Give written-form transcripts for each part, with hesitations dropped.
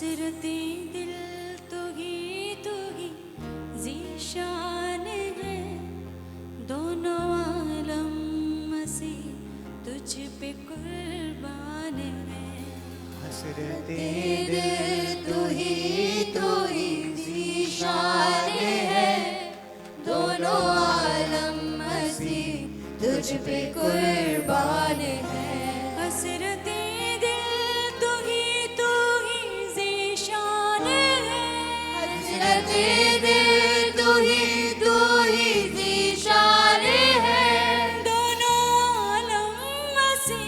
हसरते दिल तू ही ज़ीशान है, दोनों आलम मसी तुझ पे कुर्बान है। हसरते दिल तू ही ज़ीशान है, दोनों आलम मसी तुझ पे कुर्बान है। हसरते दिल तू ही ज़ीशान है, हसरते दिल तू ही ज़ीशान है, दोनों आलम मसी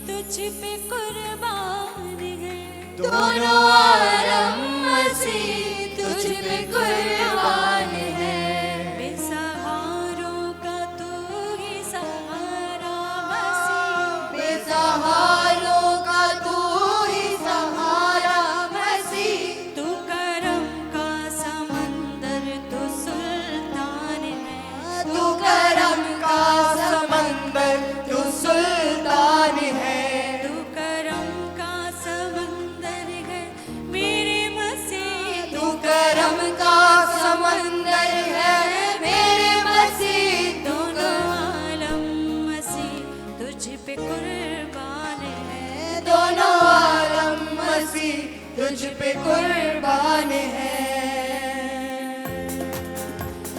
तुझ पे कुर्बान है। दोनों आलम मसी तुझ पे कुर्बान है। बेसहारों का तू ही सहारा मसी, बेसहारों का तू ही सहारा मसी, तू करम का समंदर तू सुल्तान है। तू करम का समंदर तू सुल्तान है। तू करम का समंदर है मेरे मसीह, तू करम का समंदर है मेरे मसीह, दोनों आलम मसीह तुझ पे कुर्बान है। दोनों आलम मसीह तुझ पे कुर्बान है।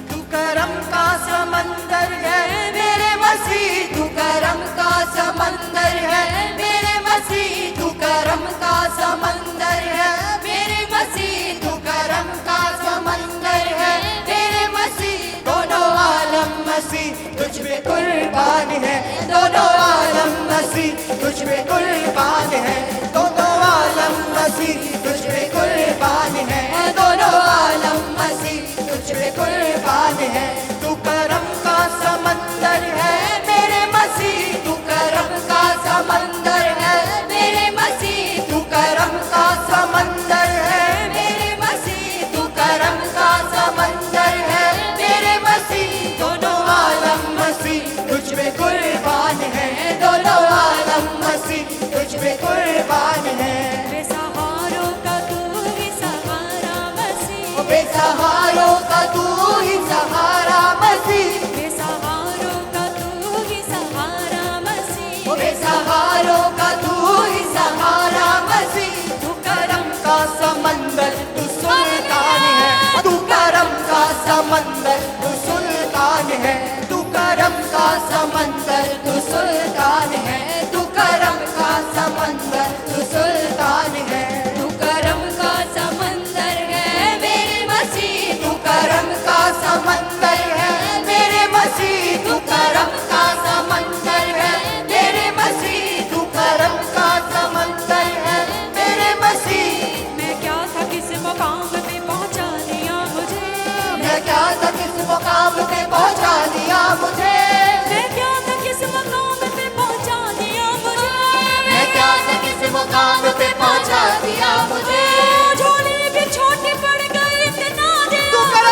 तू करम का समंदर है मेरे मसीह, तू करम का समंदर है मेरे मसीह, तू करम का समंदर है मेरे मसीह, तू करम का समंदर है मेरे मसीह, दोनों आलम मसीह तुझ पे कुर्बान है। दोनों आलम मसीह तुझ पे कुर्बान है। दोनों आलम मसीह तुझ पे कुर्बान है। दोनों आलम मसीह तुझ पे कुर्बान है। तू करम का समंदर है मेरे मसीह, तू करम का समंदर है मेरे मसीह, तू करम का समंदर है मेरे मसीह, तू करम का समंदर है मेरे मसीह, दोनों आलम मसीह तुझ पे कुर्बान है। दोनों आलम मसीह तुझ पे कुर्बान है। बेसहारों का तू ही सहारा मसीह, बेसहारों का तू ही सहारा मसीह, बेसहारों का तू ही सहारा मसीह, बेसहारों का तू ही सहारा मसीह, तू करम का समंदर तू सुल्तान है। तू करम का समंदर तू सुल्तान है। तू करम का समंदर तू सुल्तान है। तू करम का समंदर तू सुल्तान है। तू करम का समंदर है मेरे मसीह, तू करम का समंदर है मेरे मसीह, तू करम का समंदर है मेरे मसीह, तू करम का समंदर है मेरे मसीह। मैं क्या था किस मुकाम पे पहुंचा दिया मुझे, मैं क्या था किस मुकाम पे पहुंचा दिया मुझे, मैं क्या था किस मुकाम पे पहुंचा दिया मुझे, मैं क्या था किस मुकाम पे पहुंचा दिया मुझे। झोली भी छोटी पड़ गई इतना तू दिया,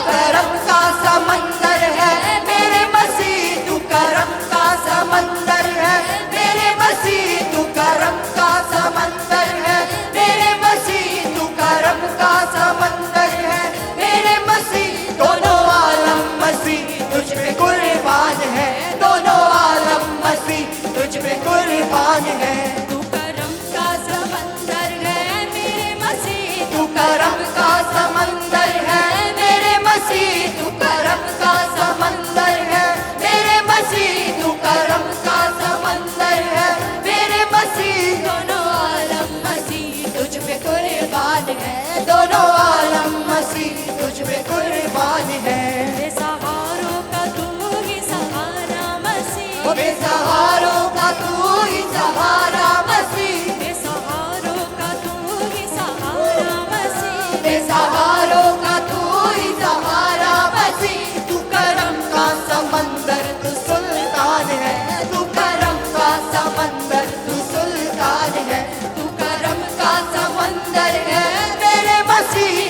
करम का समंदर है मेरे मसीह, तू करम का समंदर है मेरे मसीह, तू करम का समंदर है मेरे मसीह, तू करम का समंदर है मेरे मसीह, दोनों आलम मसीह तुझ पे कुर्बान है। दोनों आलम मसीह तुझ पे कुर्बान है। तू करम का समंदर है मेरे मसीह, तू करम का समंदर है मेरे मसीह, तू करम का समंदर है मेरे मसीह, तू करम का समंदर है मेरे मसीह, दोनों आलम मसीह तुझ पे कुर्बान है। दोनों आलम मसीह तुझ पे कुर्बान है। बेसहारों का तू ही सहारा मसीह, बेसहारों का तू ही सहारा मसीह, बेसहारों का तू ही सहारा मसीह, बेसहारों का तू ही सहारा मसीह, तू करम का समंदर तू सुल्तान है। तू करम का समंदर तू सुल्तान है। तू करम का समंदर है मेरे मसीह,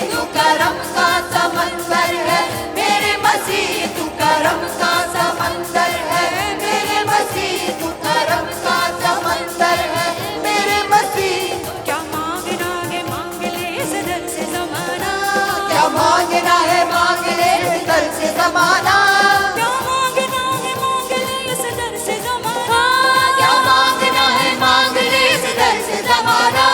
जमाना, क्या मांगना है मांग ले इस दर से जमाना, क्या मांगना है मांग ले इस दर से जमाना।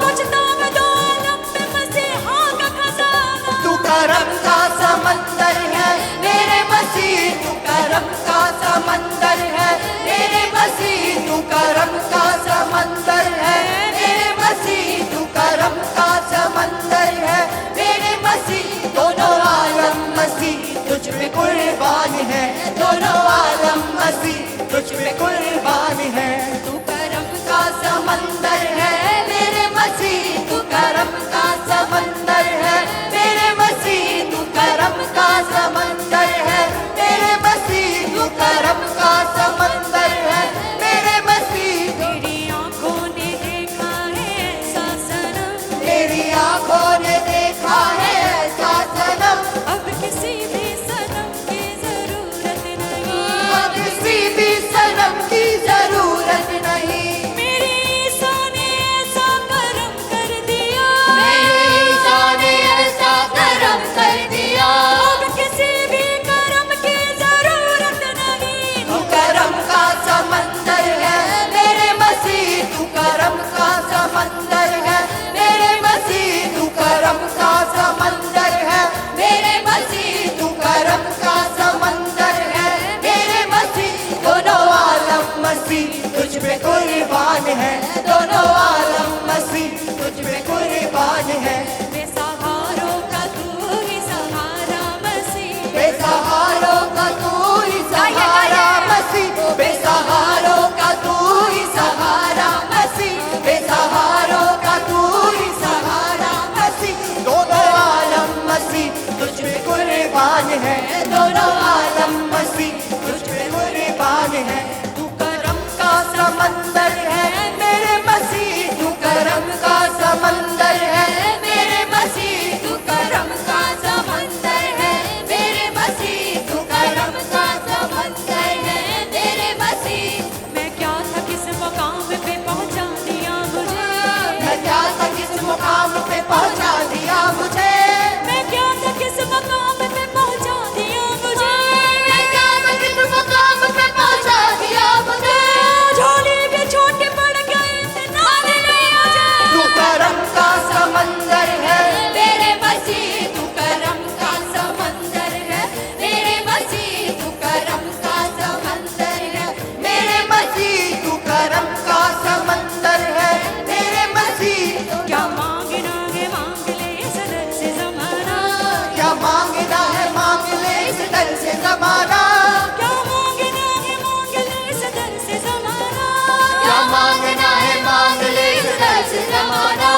बचता मैं दो आलम में मसीहा का खजाना। तू करम का समंदर है मेरे मसीह, तू करम का समंदर है मेरे मसीह, तू करम का समंदर है मेरे मसीह, तू करम का समंदर है मेरे मसीह। दोनों आलम मसीह तुझ पे कुर्बान है, दोनों आलम मसीह तुझ पे कुर्बान है। तू करम का समंदर है मेरे मसीह, तू करम का समंदर है मेरे मसीह, तू करम का समंदर है मेरे मसीह, तू करम का समंदर है मेरे मसीह। मेरी आंखों ने देखा है ऐसा सनम, मेरी आंखों ने देखा है ऐसा सनम, अब किसी भी सनम की जरूरत नहीं, अब किसी भी सनम की जरूरत नहीं। मेरे ईसा ने ऐसा करम कर दिया, मेरे ईसा ने ऐसा करम कर दिया, अब किसी भी करम की जरूरत नहीं। तू करम का समंदर है मेरे मसीह, तू करम का समंदर है मेरे मसीह, तू करम का समंदर है मेरे मसीह, तू करम का समंदर है मेरे मसीह। दोनों आलम मसीह तुझ पे कुर्बान है, दोनों आलम मसीह तुझ पे कुर्बान है। बेसहारों का तू ही सहारा मसीह, बेसहारों का तू ही सहारा मसीह, बेसहारों का तू ही सहारा मसीह, बेसहारों का तू ही सहारा मसीह। दोनों आलम मसीह तुझ पे कुर्बान है, दोनों आलम मसीह तुझ पे कुर्बान है। तू करम का समंदर है मेरे मसीह, तू करम का समंदर है मेरे मसीह, तू करम का समंदर है मेरे मसीह, तू करम का समंदर है मेरे मसीह। मैं क्या था किस मकाम पे पहुंचा दिया मुझे, मैं क्या था किस मुकाम पे पहुंचा दिया मुझे, मैं क्या था किस मकाम पे पहुंचा दिया मुझे, मैं क्या था किस मुकाम पे पहुंचा दिया मुझे। झोली के छोटे पड़ गए थे नाले नहीं मुझे। तू करम का समंदर है मेरे मसीह, तू करम का समंदर है मेरे मसीह, तू करम का समंदर है मेरे मसीह, तू करम का समंदर है मेरे मसीह। क्या मांगना है मांग ले इस दर से जमाना, क्या मांगना है मांग ले इस दर से जमाना, क्या मांगना है मांग ले इस दर से जमाना, क्या मांगना है मांग ले इस दर से जमाना।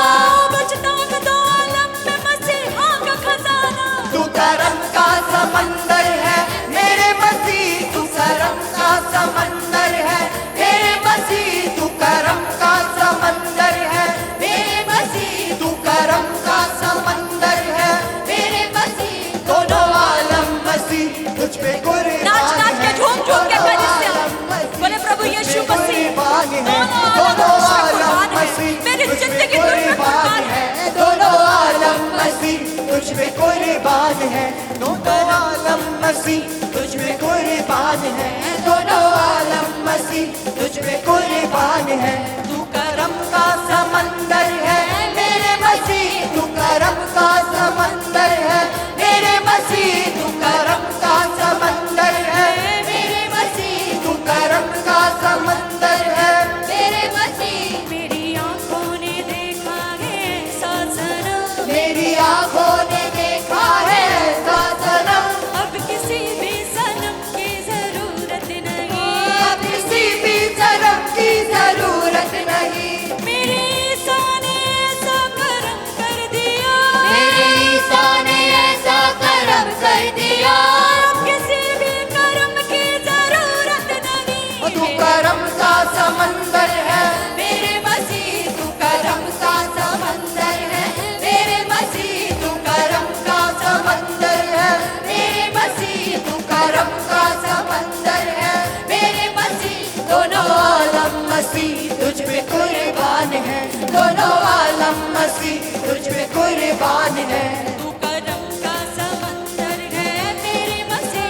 बचता मैं दो आलम में मसीहा का खजाना। तू करम का समंदर है मेरे मसीह, तू करम का समंदर है मेरे मसीह, तू करम का समंदर है मेरे मसीह, तू करम का समंदर है मेरे मसीह। दोनों आलम मसीह तुझ पे कुर्बान नाच नाच के है, झूम झूम के दोनों कलिसिया आलम मसीह बोले प्रभु तुझ यीशु पे मसीह, कुर्बान है, दोनों दोनों आलम आलम मसीह मसीह मेरी तुझ पे जिंदगी तुझ पे कुर्बान है, दोनों आलम मसीह तुझ पे कुर्बान है, दोनों आलम मसीह तुझ पे कुर्बान है, दोनों आलम मसीह तुझ पे कुर्बान है। तू करम का समंदर है मेरे मसीह, तू करम का समंदर है मेरे मसीह, तू करम का समंदर है मेरे मसीह, तू करम का समंदर है मेरे मसीह। मेरी आंखों ने देखा है ऐसा सनम, मेरी आंखों ने देखा है ऐसा सनम, अब किसी भी सनम की जरूरत नहीं, अब किसी भी सनम की जरूरत नहीं। मेरे ईसा ने ऐसा करम कर दिया, मेरे ईसा ने ऐसा करम कर दिया, अब किसी भी करम की जरूरत नहीं। तू करम का समंदर है मेरे मसीह, तू करम का समंदर है मेरे मसीह, तू करम का समंदर है मेरे मसीह, तू करम का समंदर है मेरे मसीह। दोनों आलम मसीह तुझ पे कुर्बान है, दोनों आलम मसीह तुझ पे कुर्बान है। तू करम का समंदर है मेरे मसीह,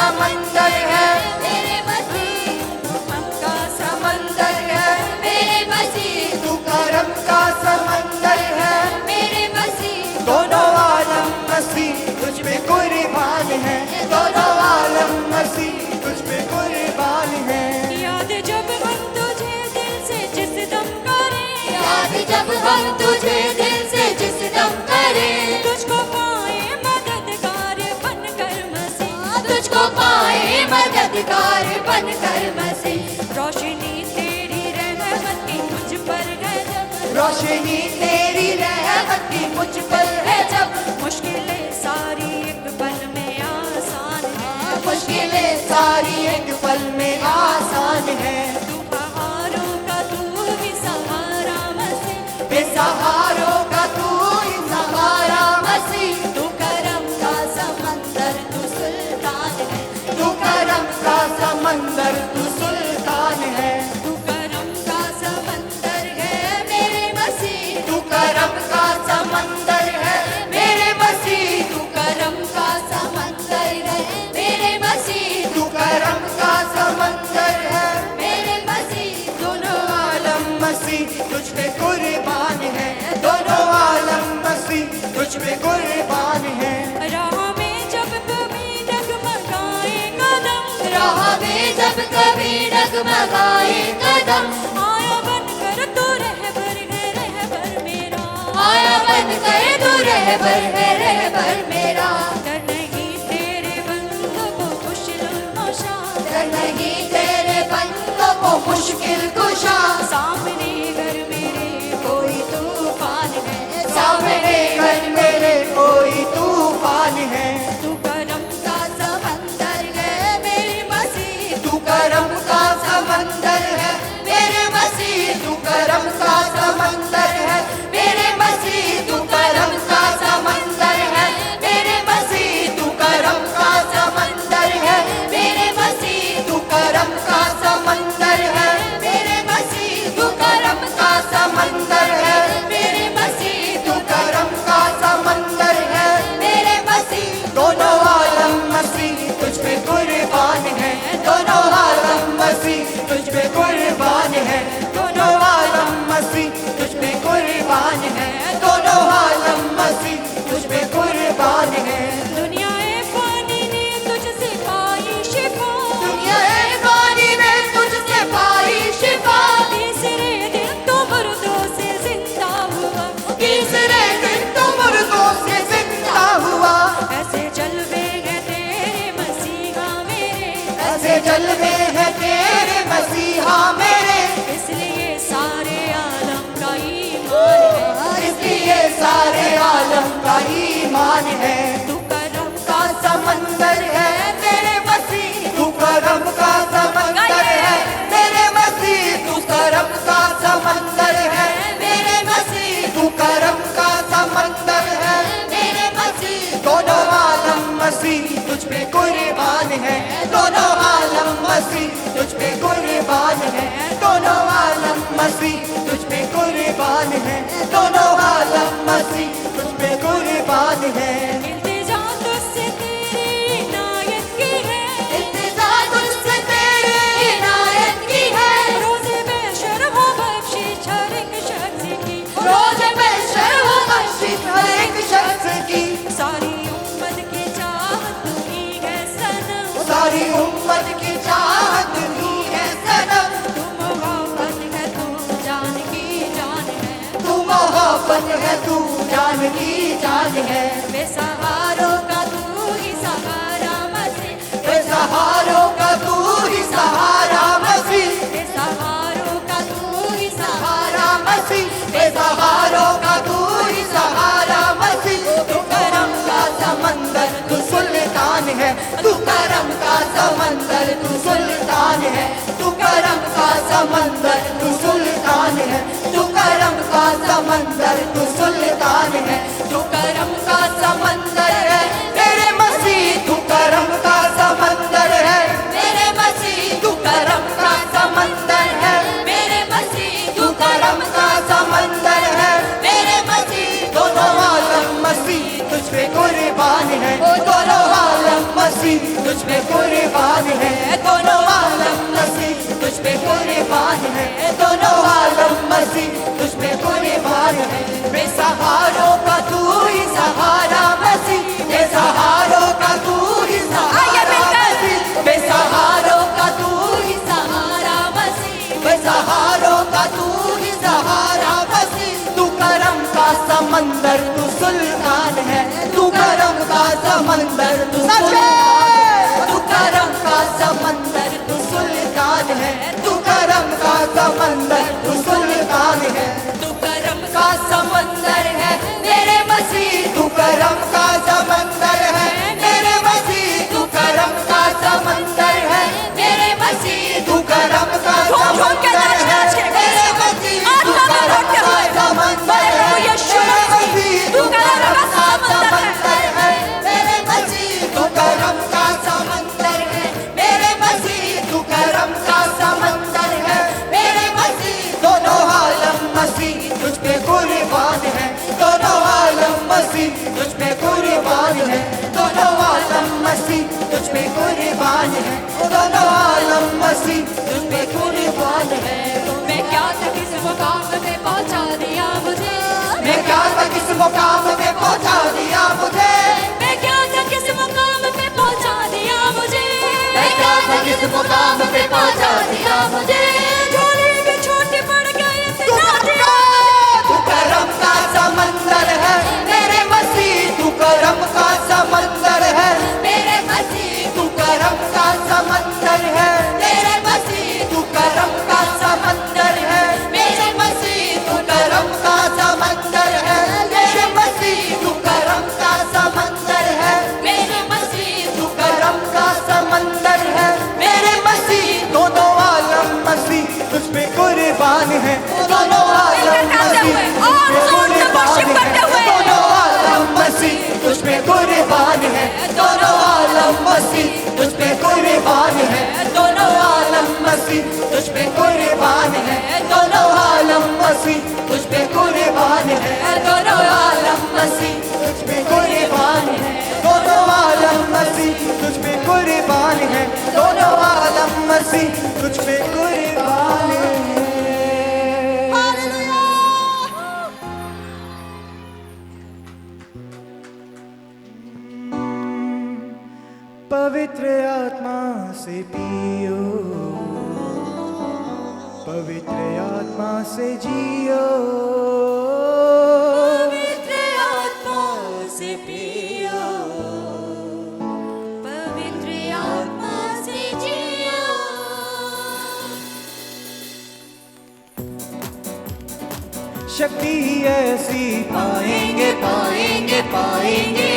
समंदर है, मेरे मसीह तू गम का समंदर है, मेरे मसीह तू करम का समंदर है। मेरे मसीह दोनों आलम मसीह तुझ पे कुर्बान है, दोनों आलम मसीह तुझ पे कुर्बान है। याद जब हम तुझे दिल से जिस दम करें, याद जब हम तुझे दिल से जिस दम करें, तुझको पाए मददगार बनकर मसीह, तुझको पाए मददगार बनकर मसीह। रोशनी तेरी रहमत की मुझ पर है जब, रोशनी तेरी रहमत की मुझ पर है जब, मुश्किलें सारी एक पल में आसान है, मुश्किलें सारी एक पल में आसान है। तू पहाड़ों का तू ही सहारा मसीह, बेसहारों का तू ही सहारा मसीह, तू करम का समंदर तू सुल्तान है, तू करम का समंदर तू सुल्तान है। तू करम का समंदर है मेरे मसीह, तू करम का समंदर है मेरे मसीह, तू करम का समंदर है मेरे मसीह, तू करम का समंदर है। मेरे मसीह। दोनों आलम मसीह तुझ पे कुर्बान है, दोनों आलम मसीह तुझ पे कुर्बान है। राह में जब कभी डगमगाए कदम, राह में जब कभी डगमगाए कदम, आया बनकर तू रहबर है रहबर मेरा, आया बनकर तू रहबर है रहबर मेरा। डर नहीं तेरे बंदों को मुश्किल कुशा, डर नहीं तेरे बंदों को मुश्किल कुशा, सामने घर मेरे कोई तूफान है, सामने घर मेरे कोई तूफान है। तू करम का समंदर है मेरे मसीह, तू करम का समंदर है मेरे मसीह, तू करम का समंदर है मेरे मसीह, तू करम का समंदर है मेरे मसीह, तू करम का समंदर है मेरे मसीह, तू करम का समंदर है मेरे मसीह, तू करम का समंदर है मेरे मसीह, तू करम का समंदर है मेरे मसीह। दोनों आलम मसीह तुझ पे कुर्बान है, दोनों आलम मसीह तुझ पे कुर्बान है, दोनों आलम मसीह तुझ पे कुर्बान है, दोनों आलम मसीह तुझ पे कुर्बान है। दुनियाए फानी ने तुझसे पाई शिफा, दुनियाए फानी ने तुझसे पाई शिफा, तीसरे दिन तो मुर्दों से जिंदा हुआ, तीसरे दिन तो मुर्दों से जिंदा हुआ। ऐसे जलवे हैं तेरे मसीहा मेरे, ऐसे जलवे हैं तेरे मसीहा मेरे, इसलिए सारे आलम का ईमान है, इसलिए सारे आलम का ईमान है। तू करम का समंदर है मेरे मसीह, तू करम का समंदर है मेरे मसीह, तू करम का समंदर है मेरे मसीह, तू करम का समंदर है मेरे मसीह। दोनों आलम मसीह तुझ पे कुर्बान है, दोनों आलम मसीह तुझ पे कुर्बान है, दोनों आलम मसीह तुझ पे कुर्बान है, दोनों आलम मसीह तुझ पे कुर्बान है। इल्तिजा तुझसे तेरी इनायत की है, इल्तिजा तुझसे तेरी इनायत की है, रोज़े बेशर हो बख्शिश हर एक शख्स की, रोज़ बेशर हो बख्शिश हर एक शख्स की। सारी उम्मत की चाहत तू ही है सनम, सारी उम्मत की चाहत तू है सनम, तू मोहब्बत है तू जान की जान है, तू मोहब्बत है तू जान की जान है। बेसहारों का तू ही सहारा मसीह, बेसहारों का तू ही सहारा मसीह, बेसहारों का तू ही सहारा मसीह, बेसहारों का तू ही सहारा मसीह। तू करम का समंदर तू सुल्तान है, तू करम का समंदर तू सुल्तान है, तू करम का समंदर तू सुल्तान है, तू करम का समंदर तू सुल्तान है, तू करम का समंदर है मेरे मसीह, तू करम का समंदर है मेरे मसीह, तू करम का समंदर है मेरे मसीह, तू करम का समंदर है मेरे मसीह। दोनों आलम मसीह तुझ पे कुर्बान है, दोनों आलम मसीह मसीह तुझ पे कुर्बान है, दोनों आलम मसीह तुझ पे कुर्बान है, दोनों आलम मसीह तुझ पे कुर्बान है। बेसहारों का तू ही सहारा मसीह, बेसहारों का तू ही सहारा मसीह, बेसहारों का तू ही सहारा मसीह, बेसहारों का तू ही सहारा मसीह। तू करम का समंदर तू सुल्तान है, तू करम का समंदर तू सुल्तान, तू करम का समंदर तू सुल्तान है, तू करम का समंदर तू सुल्तान है, तू करम का समंदर है मेरे मसीह, तू करम का समंदर है मेरे मसीह, तू करम का समंदर है मेरे मसीह, तू करम का समंदर है मेरे मसीह, तू करम का समंदर है मेरे मसीह, तू करम का समंदर है मेरे मसीह, तू करम का समंदर है मेरे मसीह, तू करम का समंदर है मेरे मसीह। दोनों आलम मसीह तुझ पे कुर्बान है, दोनों आलम मसीह तुझ पे कुर्बान है, दोनों आलम मसीह तुझ पे कुर्बान है, दोनों आलम मसीह तुझ पे कुर्बान है। मैं क्या था किस मुकाम पे पहुंचा दिया मुझे, मैं क्या था किस मुकाम पे पहुंचा दिया मुझे, मैं क्या था किस मुकाम पे पहुंचा दिया मुझे, मैं क्या था किस मुकाम पे पहुंचा दिया मुझे। झोली में छोटे पड़ गए थे तू करम का समंदर है मेरे मसीह, तू करम का समंदर है मेरे मसीह, तू करम का समंदर है मेरे मसीह, तू करम का समंदर है मेरे मसीह, तू करम का समंदर है मेरे मसीह, तू करम का समंदर है मेरे मसीह, तू करम का समंदर है मेरे मसीह। दोनों आलम मसीह तुझ पे कुर्बान है, दोनों आलम मसीह दोनों आलम मसीह तुझ पे कुर्बान है, दोनों आलम मसीह तुझ पे कुर्बान है, दोनों आलम मसीह तुझ पे कुर्बान है, दोनों आलम मसीह तुझ पे कुर्बान है, दोनों आलम मसीह तुझ पे कुर्बान है, दोनों आलम मसीह तुझ पे कुर्बान है, दोनों आलम मसीह तुझ पे कुर्बान है। पवित्र आत्मा से पियो, पवित्र आत्मा से जियो, पवित्र आत्मा से पियो, पवित्र आत्मा से जियो। शक्ति ऐसी पाएंगे पाएंगे पाएंगे,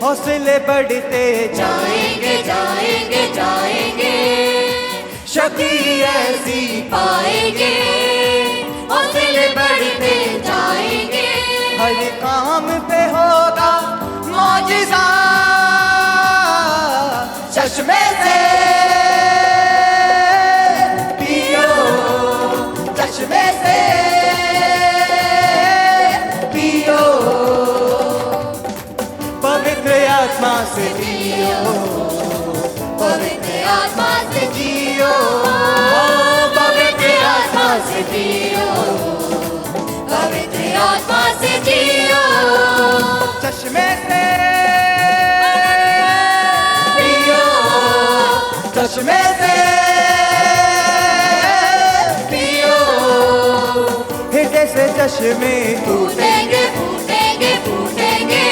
हौसले बढ़ते जाएंगे जाएंगे जाएंगे, शक्ति ऐसी पाएंगे हौसले बढ़ते जाएंगे, हर काम पे होगा मौजिज़ा चश्मे से पियो, चश्मे से पियो, पवित्र आत्मा से जियो, पवित्र आत्मा से जियो, पवित्र आत्मा से जियो, पवित्र आत्मा से जियो, चश्मे से पियो, चश्मे से पियो, हृदय से चश्मे टूटेंगे फूटेंगे फूटेंगे,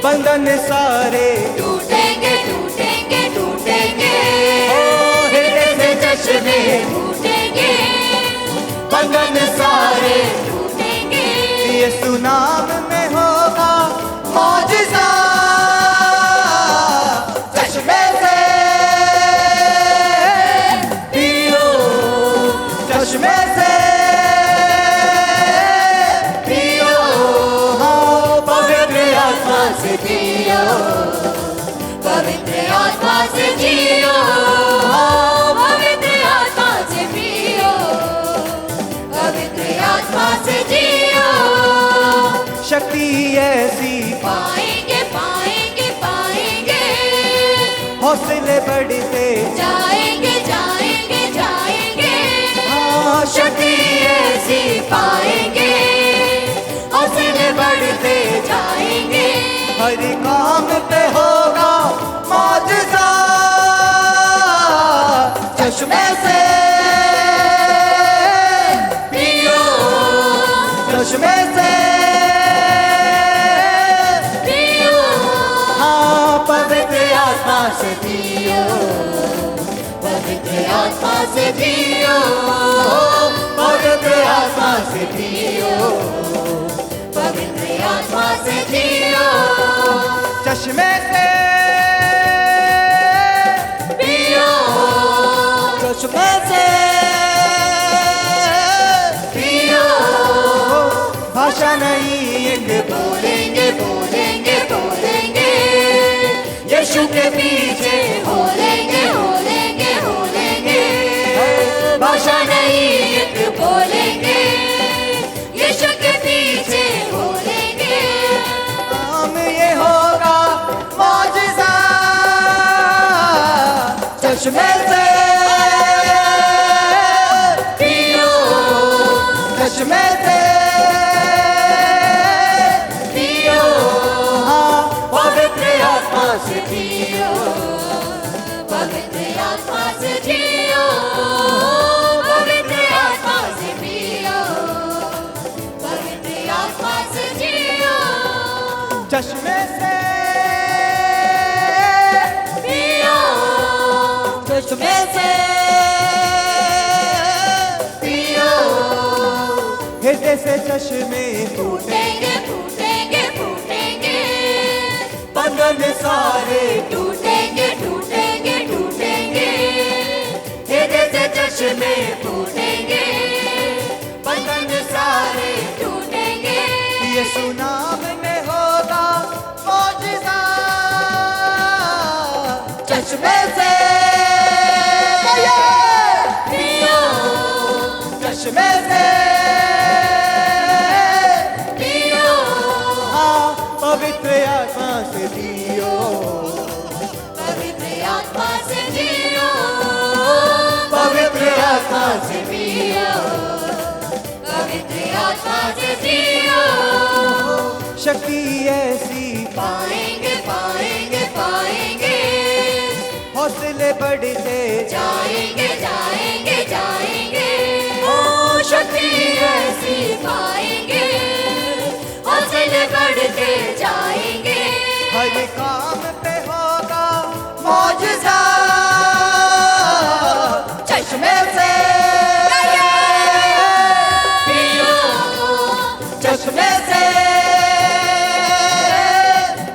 बंधन सारे टूटेंगे टूटेंगे टूटेंगे, हृदय से चश्मे टूटेंगे, बंधन सारे टूटेंगे, यीशु नाम में होगा मौजिज़ा चश्मे से पियो, चश्मे से पियो, हाँ पवित्र आत्मा से पियो, बढ़ते जाएंगे जाएंगे जाएंगे, हाँ शक्ति ऐसी पाएंगे, हौसले बढ़ते जाएंगे। हर काम पे होगा मौजज़ा, चश्मे से पियो चश्मे से पियो, हाँ पवित्र आत्मा से पियो पवित्र आत्मा से पियो, पवित्र आत्मा से पियो, पवित्र आत्मा से पियो चश्मे से पियो, चश्मे से पियो। भाषा नहीं एक बोलेंगे बोलेंगे बोलेंगे, यीशु के पीछे बोलेंगे बोलेंगे बोलेंगे, भाषा नहीं एक बोलेंगे, यीशु के पीछे बोलेंगे। काम ये होगा मौजज़ा, चश्मे से पियो चश्मे से पियो, हाँ पवित्र आत्मा से पियो पवित्र आत्मा से जियो, पवित्र आत्मा से पियो, पवित्र आत्मा से जियो, चश्मे से पियो चश्मे से पियो। हृदय से चश्मे टूटे फूटेंगे फूटेंगे फूटेंगे, बंधन सारे टूटेंगे टूटेंगे टूटेंगे, हृदय से चश्मे फूटेंगे, बंधन सारे टूटेंगे। यीशु नाम में होगा मौजज़ा, चश्मे से पियो चश्मे से पियो हाँ पवित्र आत्मा से पियो, पवित्र आत्मा से जियो, पवित्र आत्मा से पियो पवित्र आत्मा से जियो। शक्ति ऐसी पाएंगे पाएंगे पाएंगे, हौसले बढ़ते जाएंगे जाएंगे जाएंगे, ओ शक्ति ऐसी पाएंगे, हौसले बढ़ते जाएंगे। हर काम पे होगा मौजज़ा, चश्मे से पियो चश्मे से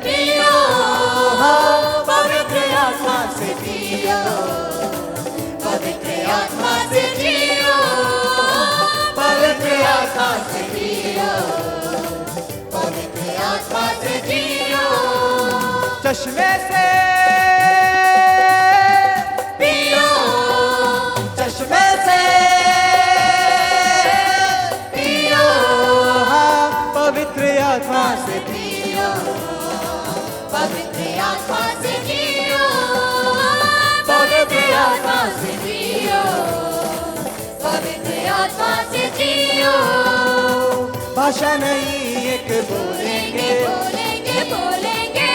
पियो हाँ पवित्र आत्मा से पियो, पवित्र आत्मा से जियो, पवित्र आत्मा से पियो पवित्र आत्मा से जियो, चश्मे से पियो चश्मे से पियो हाँ पवित्र आत्मा से पियो, पवित्र आत्मा से जियो, पवित्र आत्मा से जियो, पवित्र आत्मा से जियो। भाषा नहीं एक बोलेंगे बोलेंगे बोलेंगे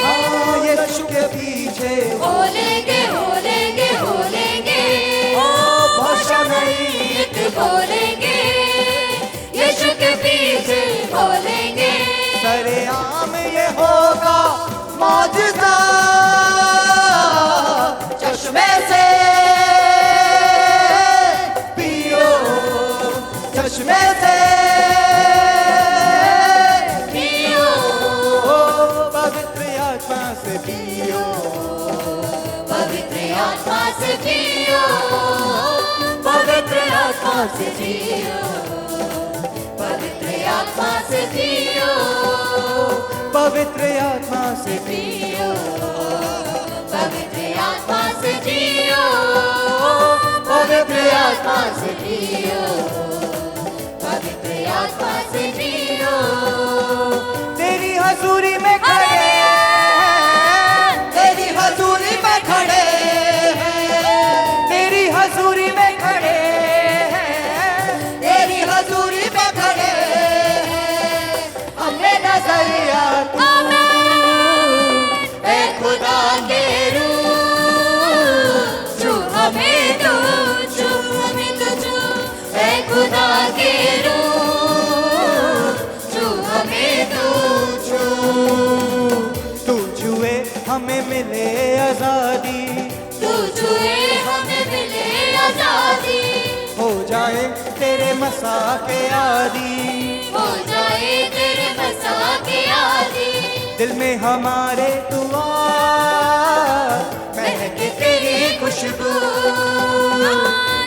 हाँ यीशु के पीछे बोलेंगे बोलेंगे बोलेंगे, ओ भाषा नहीं एक बोलेंगे, यीशु के पीछे बोलेंगे। सरेआम ये होगा मौजज़ा, चश्मे से पियो चश्मे से पियो ओ पवित्र आत्मा से पियो, पवित्र आत्मा से जियो, पवित्र आत्मा से जियो, पवित्र आत्मा से जियो, पवित्र आत्मा से पियो पवित्र आत्मा से जियो, पवित्र आत्मा से जियो, पवित्र आत्मा से जियो। तेरी हजूरी में खड़े तेरी हजूरी में खड़े मसा के आदि, हो जाए तेरे मसा के आदि। दिल में हमारे तू आ, महके तेरी खुशबू,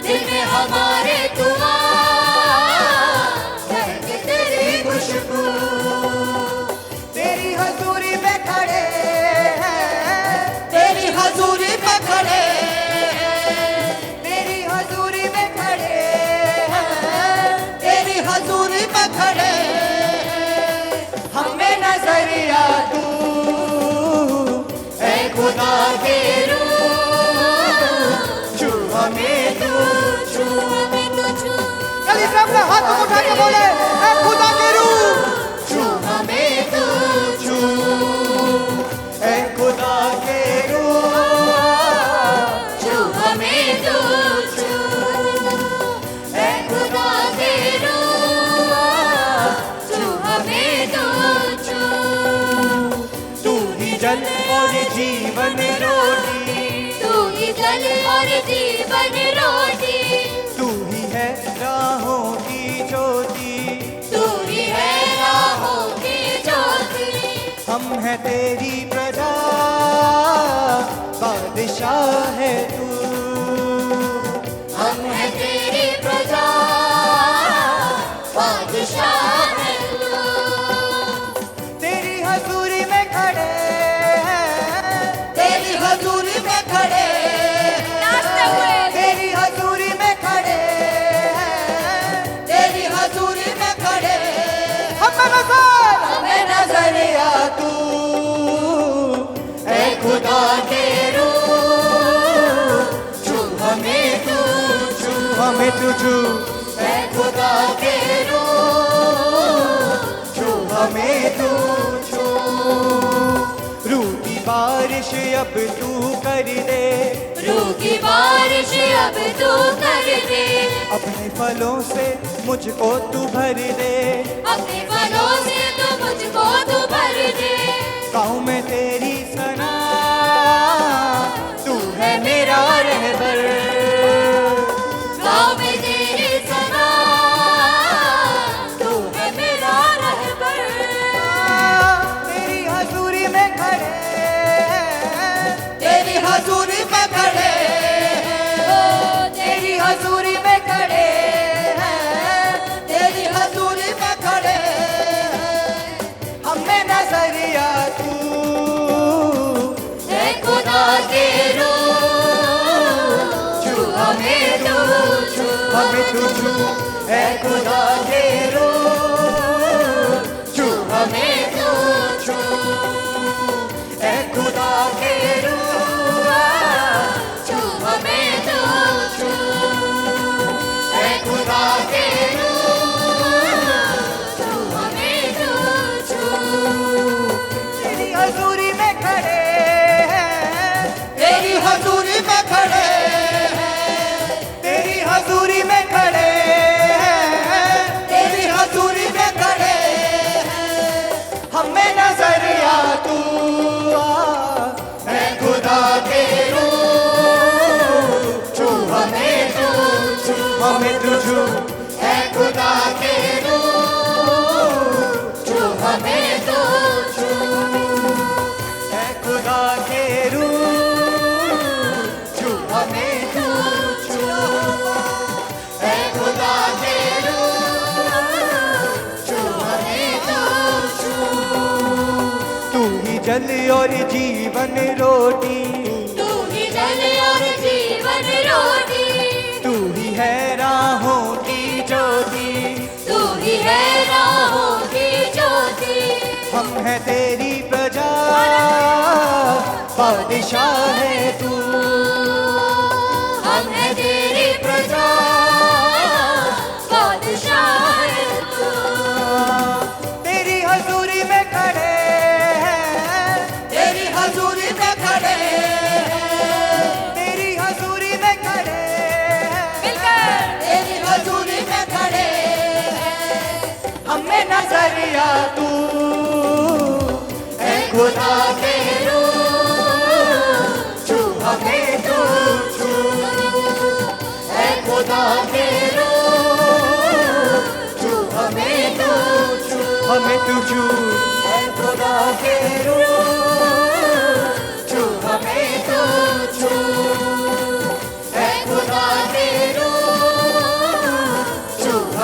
दिल में हमारे तू आ, महके तेरी खुशबू। तेरी हजूरी में खड़े हैं, तेरी हजूरी में खड़े, तेरी हजूरी में खड़े हैं, तेरी हजूरी में खड़े, हमें नजरिया तू, ऐ खुदा के रूह, छू हमें तू, छू हमें तू छू, चलिए सब अपना हाथ उठा के बोले, ऐ खुदा के रूह, छू हमें तू छू, ऐ खुदा के रूह, छू हमें तू छू, ऐ खुदा के रूह, छू हमें तू छू। तू ही जल और जीवन रोटी, तू ही जल और जीवन रोटी, तू ही है राहों की ज्योति, तू ही है राहों की ज्योति। हम हैं तेरी प्रजा, बादशाह है तू, हम हैं तेरी प्रजा, बादशाह है तू। तेरी हजूरी में खड़े हैं, तेरी हजूरी में खड़े, नाचते हुए तेरी हजूरी में खड़े हैं, तेरी हजूरी में खड़े, हमें नजरिया तू, ऐ खुदा के रूह, छू हमें तू छू, हमें तू छू, ऐ खुदा के रूह, छू हमें तू छू। रूह की बारिश अब तू कर दे, रूह की बारिश अब तू कर दे, अपने फलों से मुझको तू भर दे, अपने फलों से तो मुझको तू भर दे। गाँव में तेरी सना, तू है मेरा रहबर, गाँव में तेरी सना, तू है मेरा रहबर। तेरी हजूरी में खड़े हैं, तेरी हजूरी में खड़े हैं, तेरी हजूरी में खड़े हैं, तेरी हजूरी में खड़े हैं, हमें नजरिया तू, ऐ खुदा के रूह, छू हमें तू छू, हमें तू छू, ऐ खुदा के रूह, छू हमें तू छू, ऐ खुदा के रूह, छू हमें तू छू, ऐ खुदा के रूह, छू हमें तू छू। तेरी हजूरी में खड़े हैं, तेरी हजूरी में खड़े हैं, तेरी हजूरी में खड़े हैं, तेरी हजूरी में खड़े हैं, हमें नजरिया तू आ, ऐ खुदा के रूह, छू हमें तू छू, हमें तू छू, ऐ खुदा के रूह, छू हमें तू छू, ऐ खुदा के रूह, छू हमें तू छू, ऐ खुदा के रूह, छू हमें तू छू। तू ही जल और जीवन रोटी, तू ही जल और जीवन रोटी, तू ही है राहों की ज्योति, तू ही है राहों की ज्योति। हम हैं तेरी प्रजा, बादशाह है तू, हम हैं तेरी प्रजा, बादशाह है तू। तेरी हजूरी में खड़े हैं, तेरी हजूरी में खड़े हैं, तेरी हजूरी में खड़े हैं, तेरी हजूरी में खड़े हैं, हमें नजरिया तू, ऐ खुदा के रूह, छू हमें तू छू, ऐ खुदा के रूह,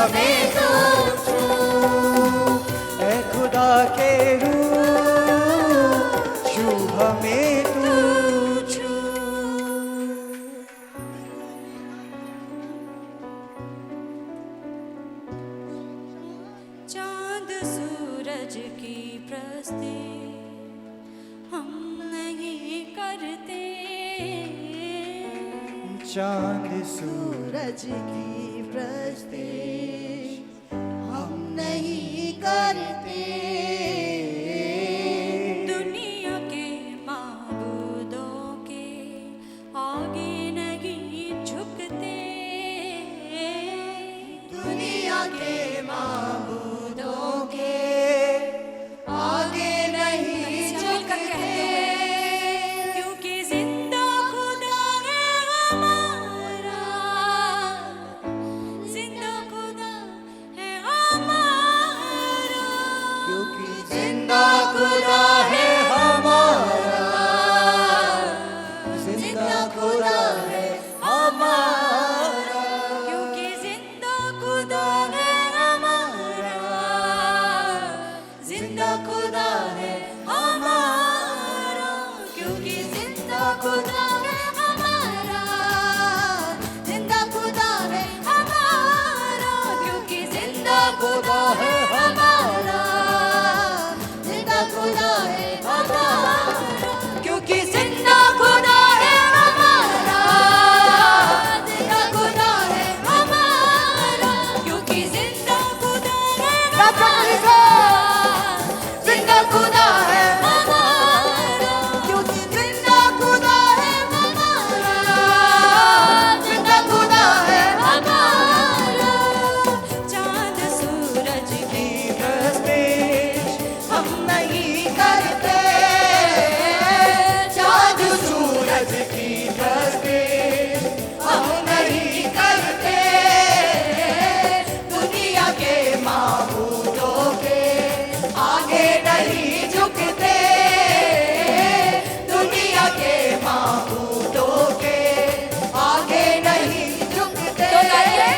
हमें तू छू। ऐ खुदा के रूह छू हमें तू छू। चांद सूरज की प्रस्ती हम नहीं करते, चांद सूरज सूरज की प्रस्ती हम नहीं करते। दुनिया के माबूदों के आगे नहीं झुकते, दुनिया के माबूदों के आगे नहीं झुकते। क्योंकि जिंदा खुदा है हमारा, जिंदा खुदा है हमारा, क्योंकि जिंदा खुदा है हमारा, जिंदा खुदा है हमारा, क्योंकि जिंदा खुदा है हमारा, जिंदा खुदा है हमारा, क्योंकि जिंदा खुदा है हमारा, जिंदा खुदा है हमारा, क्योंकि जिंदा खुदा है हमारा, जिंदा खुदा है हमारा, क्योंकि जिंदा खुदा है हमारा, जिंदा खुदा है हमारा, क्योंकि जिंदा खुदा है हमारा, जिंदा खुदा है हमारा, क्योंकि जिंदा खुदा है हमारा, जिंदा खुदा है हमारा। चांद सूरज की प्रस्तेश हम नहीं करते। चाँद सूरज की प्रस्तेश हम नहीं करते। दुनिया के माबूदों के आगे नहीं झुकते। दुनिया के माबूदों के आगे नहीं झुकते। तो गाइए।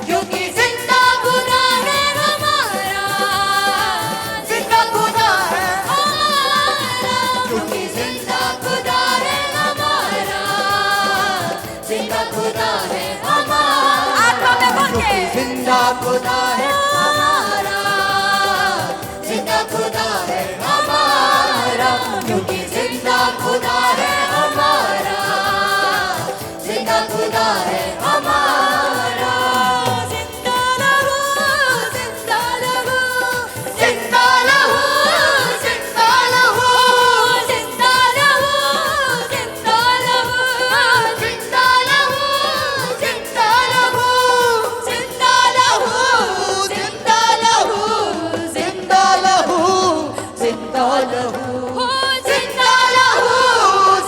क्योंकि जिंदा खुदा है हमारा, जिंदा खुदा है हमारा, क्योंकि जिंदा खुदा है हमारा, जिंदा खुदा है हमारा, आत्मा में बोल के। जिंदा खुदा है हमारा, जिंदा खुदा है हमारा, क्योंकि जिंदा खुदा है हमारा, जिंदा खुदा है हमारा। जिंदा लहू, जिंदा लहू, जिंदा लहू, जिंदा लहू, जिंदा लहू, जिंदा लहू, जिंदा लहू, जिंदा लहू, जिंदा लहू, जिंदा लहू, जिंदा लहू, जिंदा लहू, हो जिंदा लहू,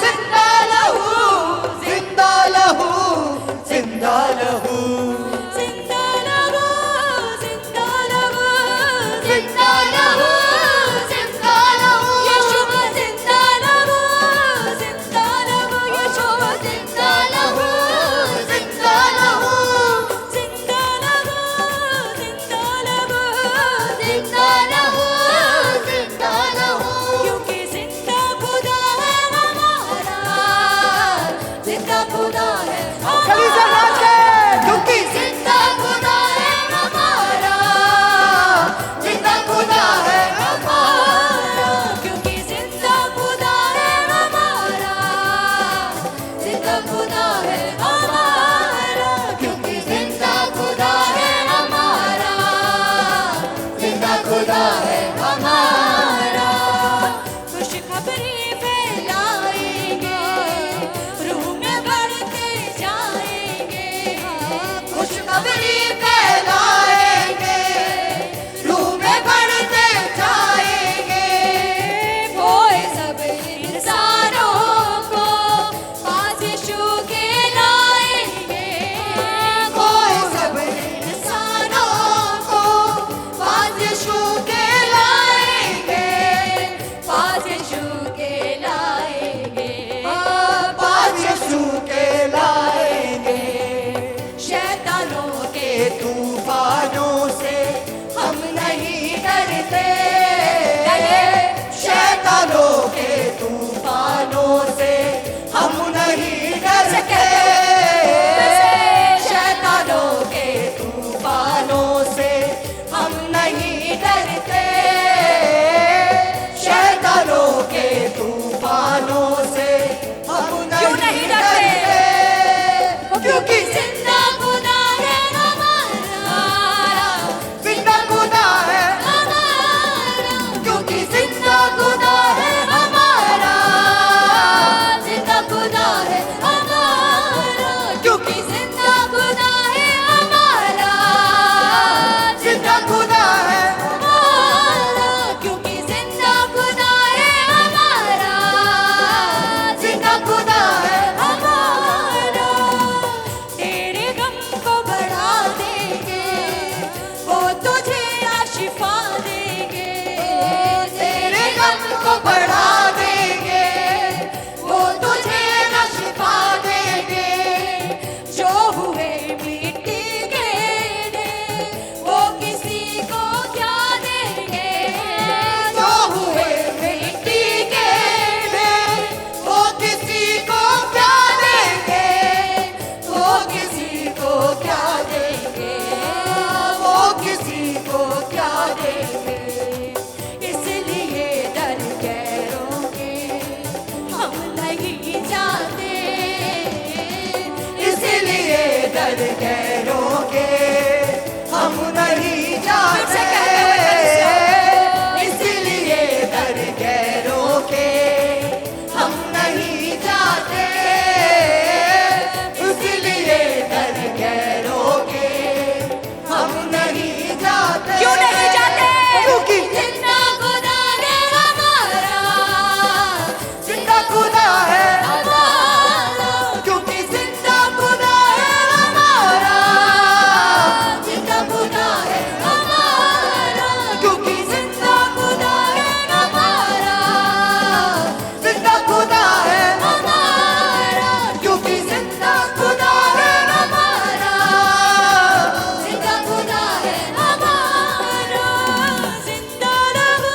जिंदा लहू, जिंदा लहू, जिंदा लहू, जिंदा लहू, जिंदा लहू, जिंदा लहू, जिंदा लहू, यीशु जिंदा लहू, जिंदा लहू, यीशु जिंदा लहू, जिंदा लहू, जिंदा लहू, जिंदा लहू, जिंदा लहू, जिंदा लहू, क्योंकि जिंदा खुदा है हमारा, जिंदा खुदा है कलीसिया नाच के। क्योंकि जिंदा खुदा है हमारा, जिंदा खुदा है हमारा, क्योंकि जिंदा खुदा है हमारा, जिंदा खुदा है हमारा, क्योंकि जिंदा खुदा है हमारा, जिंदा खुदा है हमारा। खुशखबरी फैलाएंगे, रूह में बढ़ते जाएंगे, दर गैरों के हम नहीं जाते, इसलिए दर गैरों के हम नहीं जाते, इसलिए दर गैरों के हम नहीं जाते। क्यों नहीं जाते? क्योंकि जिंदा खुदा है हमारा, जिंदा खुदा है, हमारा, क्योंकि जिंदा खुदा है हमारा, जिंदा खुदा है हमारा, क्योंकि जिंदा खुदा है हमारा, जिंदा खुदा है हमारा, क्योंकि जिंदा खुदा है हमारा, जिंदा खुदा है हमारा। जिंदा रहो,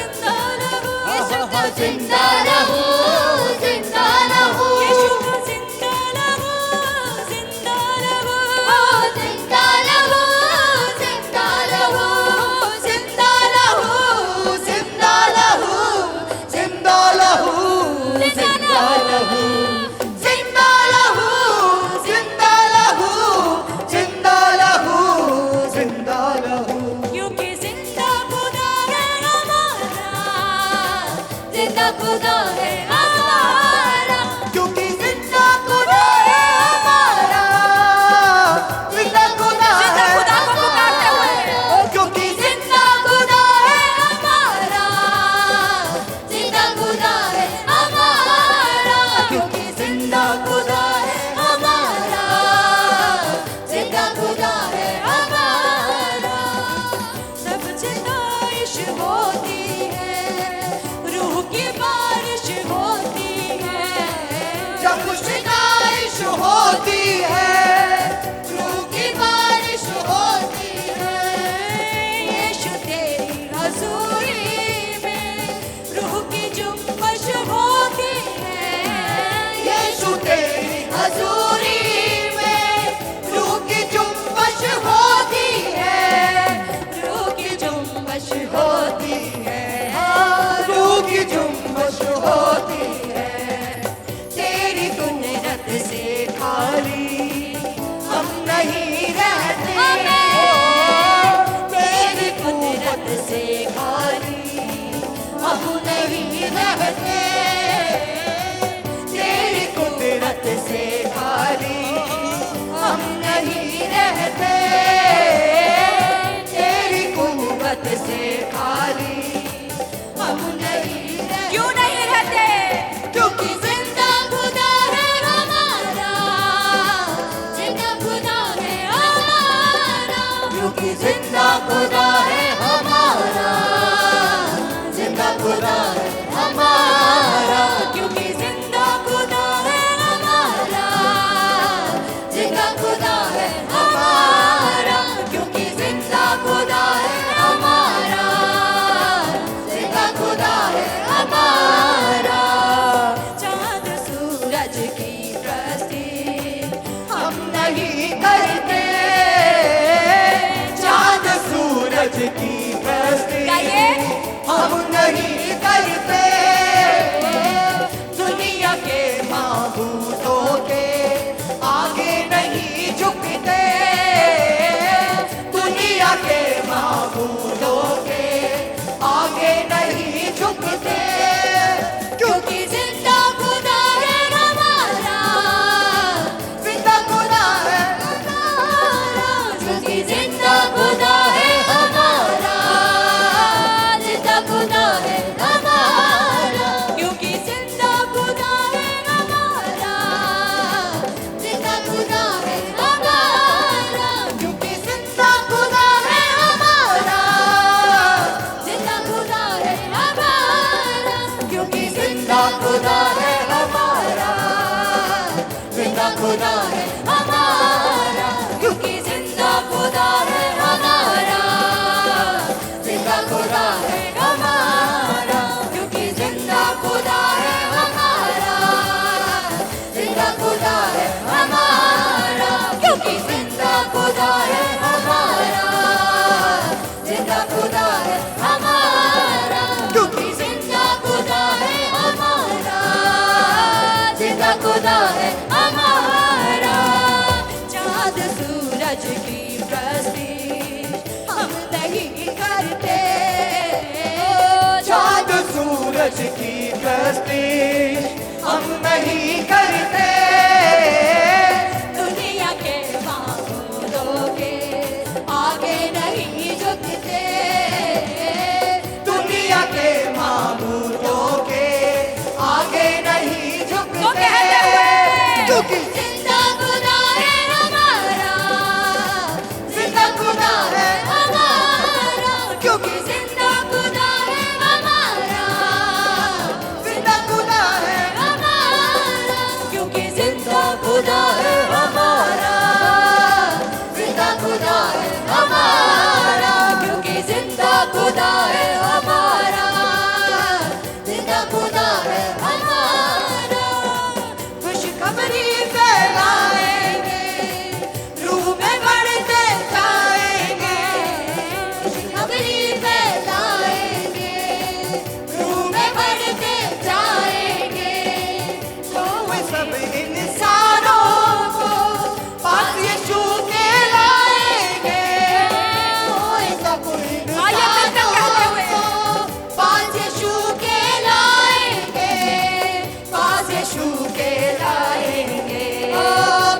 जिंदा रहो, यीशु का जिंदा रहो, जिंदा रहो, यीशु का जिंदा रहो, जिंदा रहो, जिंदा रहो, जिंदा रहो, जिंदा रहो, जिंदा लहू, जिंदा लहू, जिंदा लहू, जिंदा लहू, जिंदा लहू, जिंदा लहू, जिंदा लहू। क्योंकि जिंदा खुदा है हमारा, जिंदा खुदा है हमारा, क्योंकि जिंदा खुदा है हमारा, जिंदा खुदा जिंदा है खुदा को पुकारते हुए, क्योंकि जिंदा खुदा है हमारा, जिंदा खुदा है हमारा, क्योंकि जिंदा खुदा है हमारा, जिंदा खुदा है हमारा। सब चिताइश होती है, रूह की बारिश होती है, जब शिकायत होती है, रूह की बारिश होती है। यीशु तेरी हजूरी में रूह की जुम्बश होती है, यीशु तेरी हजूरी में रूह की जुम्बश होती है, रूह की जुम्बश होती है, रूह की जुम्बश होती है। तेरी कुदरत से खाली हम नहीं रहते, तेरी कुदरत से खाली हम नहीं रहते, तेरी कुदरत से खाली हम नहीं रहते, तेरी कुदरत से खाली हम नहीं रहते। क्यों नहीं रहते? क्योंकि जिंदा खुदा है हमारा, जिंदा खुदा है हमारा, क्योंकि जिंदा खुदा है हमारा, जिंदा खुदा है हमारा, क्योंकि जिंदा खुदा है हमारा, जिंदा खुदा है हमारा, क्योंकि जिंदा खुदा है हमारा, जिंदा खुदा है हमारा। चांद सूरज की प्रस्ती हम नहीं करते, चांद सूरज की प्रस्ती गाइए। हम नहीं करते, दुनिया के माबूदों के आगे नहीं झुकते, दुनिया के माबूदों के आगे नहीं झुकते, क्योंकि जिंदा खुदा है हमारा, जिंदा खुदा है हमारा, क्योंकि जिंदा खुदा है हमारा, जिंदा खुदा है हमारा, क्योंकि जिंदा खुदा है हमारा, जिंदा खुदा है हमारा, क्योंकि जिंदा खुदा है हमारा, जिंदा खुदा है हमारा, क्योंकि जिंदा खुदा है हमारा, जिंदा खुदा है हमारा, क्योंकि जिंदा खुदा है हमारा, जिंदा खुदा है हमारा, क्योंकि जिंदा खुदा है हमारा, जिंदा खुदा है हमारा, क्योंकि जिंदा खुदा है हमारा, जिंदा खुदा है हमारा, क्योंकि जिंदा खुदा है हमारा, जिंदा खुदा है हमारा। तस्वीर हम नहीं करते, दुनिया के मामूलों के आगे नहीं झुकते, दुनिया के मामूलों के आगे नहीं झुकते। तो कहते हुए क्योंकि जिंदा खुदा है हमारा, जिंदा खुदा है हमारा, क्योंकि जिंदा खुदा है हमारा, जिंदा खुदा है हमारा, क्योंकि जिंदा खुदा है हमारा, जिंदा खुदा है हमारा, क्योंकि जिंदा खुदा है हमारा, जिंदा खुदा है हमारा। खुशखबरी फैलाएंगे, रूह में बढ़ते जाएंगे, खुशखबरी फैलाएंगे, रूह में बढ़ते जाएंगे, वो सब इंसानों को पास यीशु के लाएंगे, ओए सब इंसानों को पास यीशु के लाएंगे, पास यीशु के लाएंगे,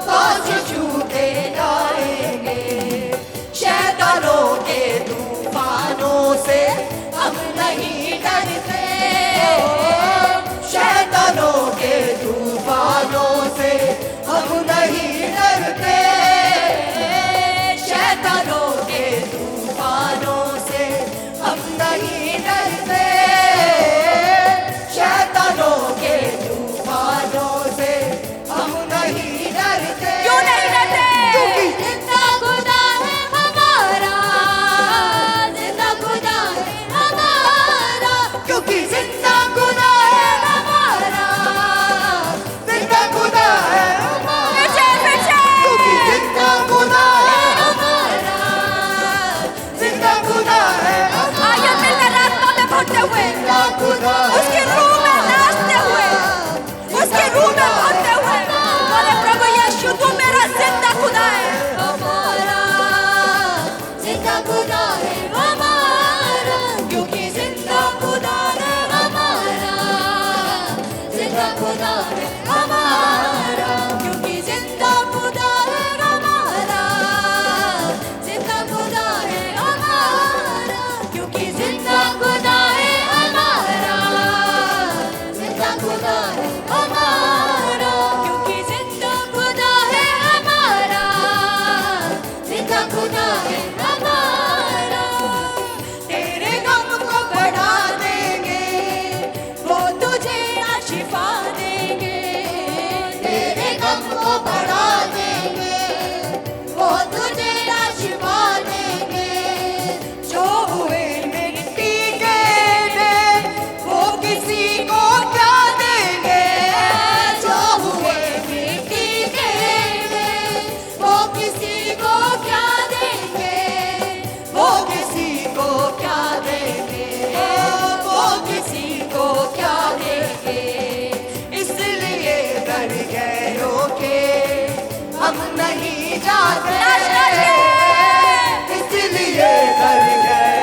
पास यीशु के लाएंगे। शैतानों के तूफानों से हम नहीं डरते, शैतानों के तूफानों से हम नहीं डरते, शैतानों के तूफानों से हम नहीं डरते, शैतानों के तूफानों से हम नहीं डरते। क्यों नहीं डरते? क्योंकि जिंदा खुदा है हमारा, जिंदा खुदा है हमारा, क्योंकि जिंदा खुदा है हमारा, जिंदा खुदा है पीछे पीछे क्योंकि जिंदा खुदा है हमारा, जिंदा खुदा है आइए मिलकर आत्मा में भरते हुए, जिंदा खुदा उसकी रूह में नाचते हुए, उसकी रूह में भरते हुए बोले प्रभु यीशु तू मेरा जिंदा खुदा है हमारा, जिंदा खुदा है हमारा, क्योंकि जिंदा खुदा है हमारा, जिंदा खुदा है हमारा, क्योंकि जिंदा खुदा है हमारा, जिंदा खुदा है हमारा, क्योंकि जिंदा खुदा है हमारा, जिंदा खुदा है हमारा, क्योंकि जिंदा खुदा है हमारा, जिंदा खुदा है हमारा। तेरे गम को बढ़ा देंगे, वो तुझे शिफा देंगे, तेरे गम को बढ़ा देंगे, वो तुझे शिफा देंगे, जो हुए मिट्टी के ढेर, वो किसी को क्या देंगे, जो हुए मिट्टी के ढेर, वो किसी को क्या देंगे, वो किसी को क्या देंगे, वो किसी को क्या देंगे। इसलिए डर गए के हम नहीं जाते, इसलिए डर गए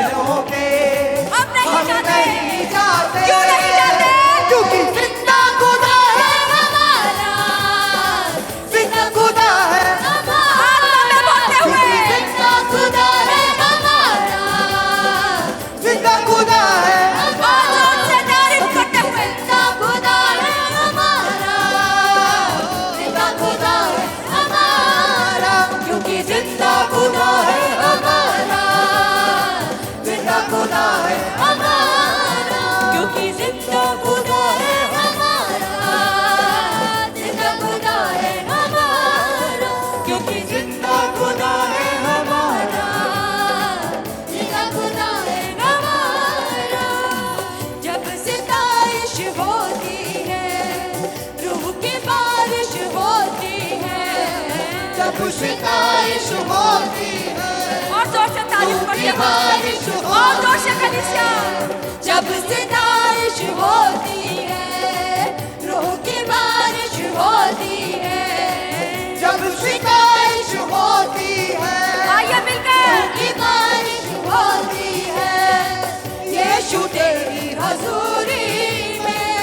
के हम नहीं जाते। नहीं जाते। क्यों नहीं जाते? क्योंकि जिंदा खुदा है, हमारा, जिंदा खुदा है, आत्मा में भरते हुए जिंदा खुदा है हमारा, जिंदा खुदा है, और जोर से तारीफ करते हुए जिंदा खुदा है हमारा, जिंदा खुदा है हमारा, क्योंकि जिंदा खुदा है हमारा, जिंदा खुदा है हमारा, क्योंकि जिंदा खुदा है हमारा, जिंदा खुदा है हमारा, क्योंकि जिंदा खुदा है हमारा, जिंदा खुदा है हमारा। जब सिताइश होती है, रूह की बारिश होती है, जब शिकायत होती है, और जोर से तारीफ करते हुए और जोर से कलीसिया। जब सिताइश होती है, रूह की बारिश होती है, जब शिकायत होती है, आइए मिलकर की बारिश होती है, यीशु तेरी हजूरी में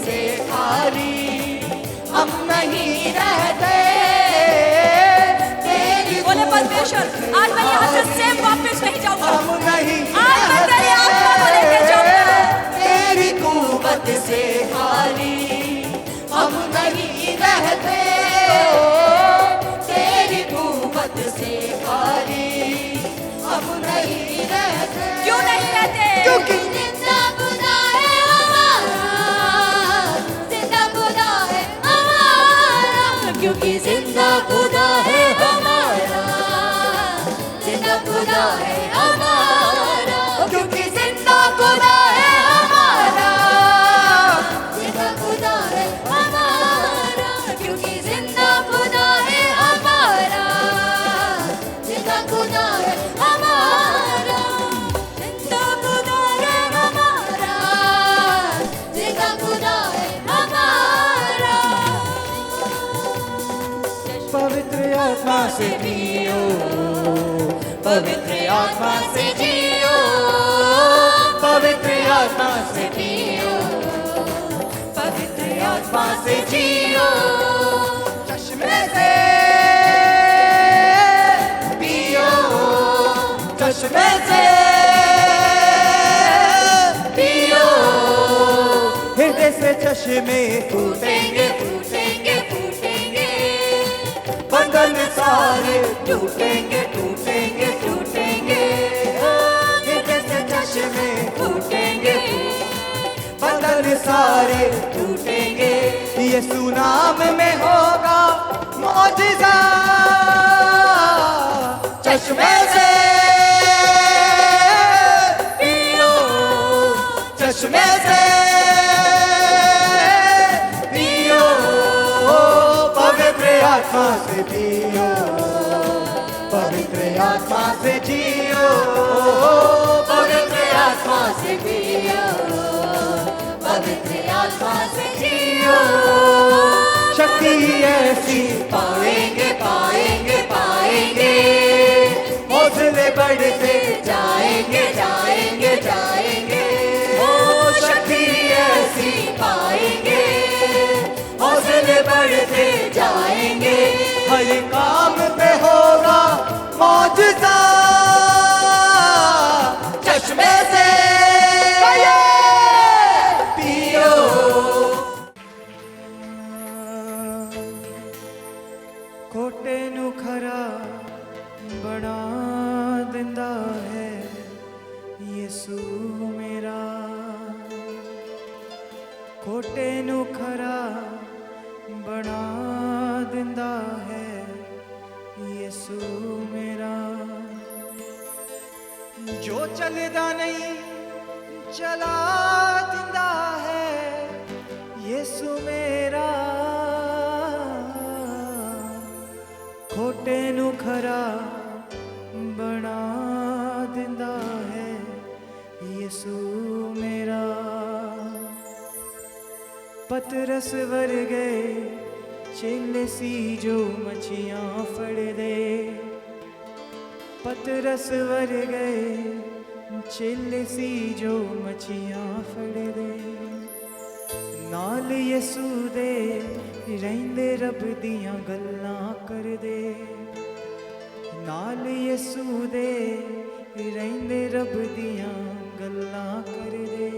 से खाली हम नहीं रहते। तेरी बोले परमेश्वर, आज मैं यहाँ से सेम वापस नहीं जाऊंगा। हम नहीं आज मैं तेरी आत्मा को लेके जाऊंगा। तेरी कुव्वत से खाली हम नहीं रहते। तेरी कुव्वत से खाली हम नहीं रहते। क्यों नहीं रहते? क्योंकि जिंदा खुदा है हमारा, जिंदा खुदा है हमारा, क्योंकि जिंदा खुदा है हमारा, जिंदा खुदा है हमारा, क्योंकि जिंदा खुदा है हमारा, जिंदा खुदा है हमारा, क्योंकि जिंदा खुदा है हमारा, जिंदा खुदा है हमारा, जिंदा खुदा है हमारा, जिंदा खुदा है हमारा। पवित्र आत्मा से जियो, पवित्र आत्मा से जियो, पवित्र आत्मा से जियो, पवित्र आत्मा से जियो। चश्मे से पियो, चश्मे से पियो, हृदय से चश्मे फूटेंगे, फूटेंगे फूटेंगे बंधन सारे टूटेंगे, टूटेंगे, टूटेंगे, हृदय से चश्मे फूटेंगे, बंधन सारे टूटेंगे। यीशु नाम में होगा मौजिज़ा, चश्मे से पियो, चश्मे से पियो, पवित्र आत्मा से पियो, पवित्र आत्मा से जियो, पवित्र आत्मा से पियो, पवित्र आत्मा से जियो। शक्ति ऐसी पाएंगे, पाएंगे, पाएंगे, हौसले बढ़ते जाएंगे, जाएंगे, जाएंगे। ओ शक्ति ऐसी पाएंगे, हौसले बढ़ते जाएंगे। हर काम पे होगा मौजूदा, चश्मे से पियो। खोटे नू खरा बना दिंदा है यीशु मेरा, खोटे नू खरा बना दिंदा है यीशु मेरा। जो चलदा नहीं चला दिंदा है यीशु मेरा, खोटे नू खरा बना दिंदा है यीशु मेरा। पतरस वर्गे चेले सी जो मछियां फड़ दे, पतरस वर्गे चेले सी जो मछियां फड़ दे। नाल यसू दे रहिंदे रब दियां गल्लां कर दे, नाल यसू दे रहिंदे रब दियां गल्लां कर दे।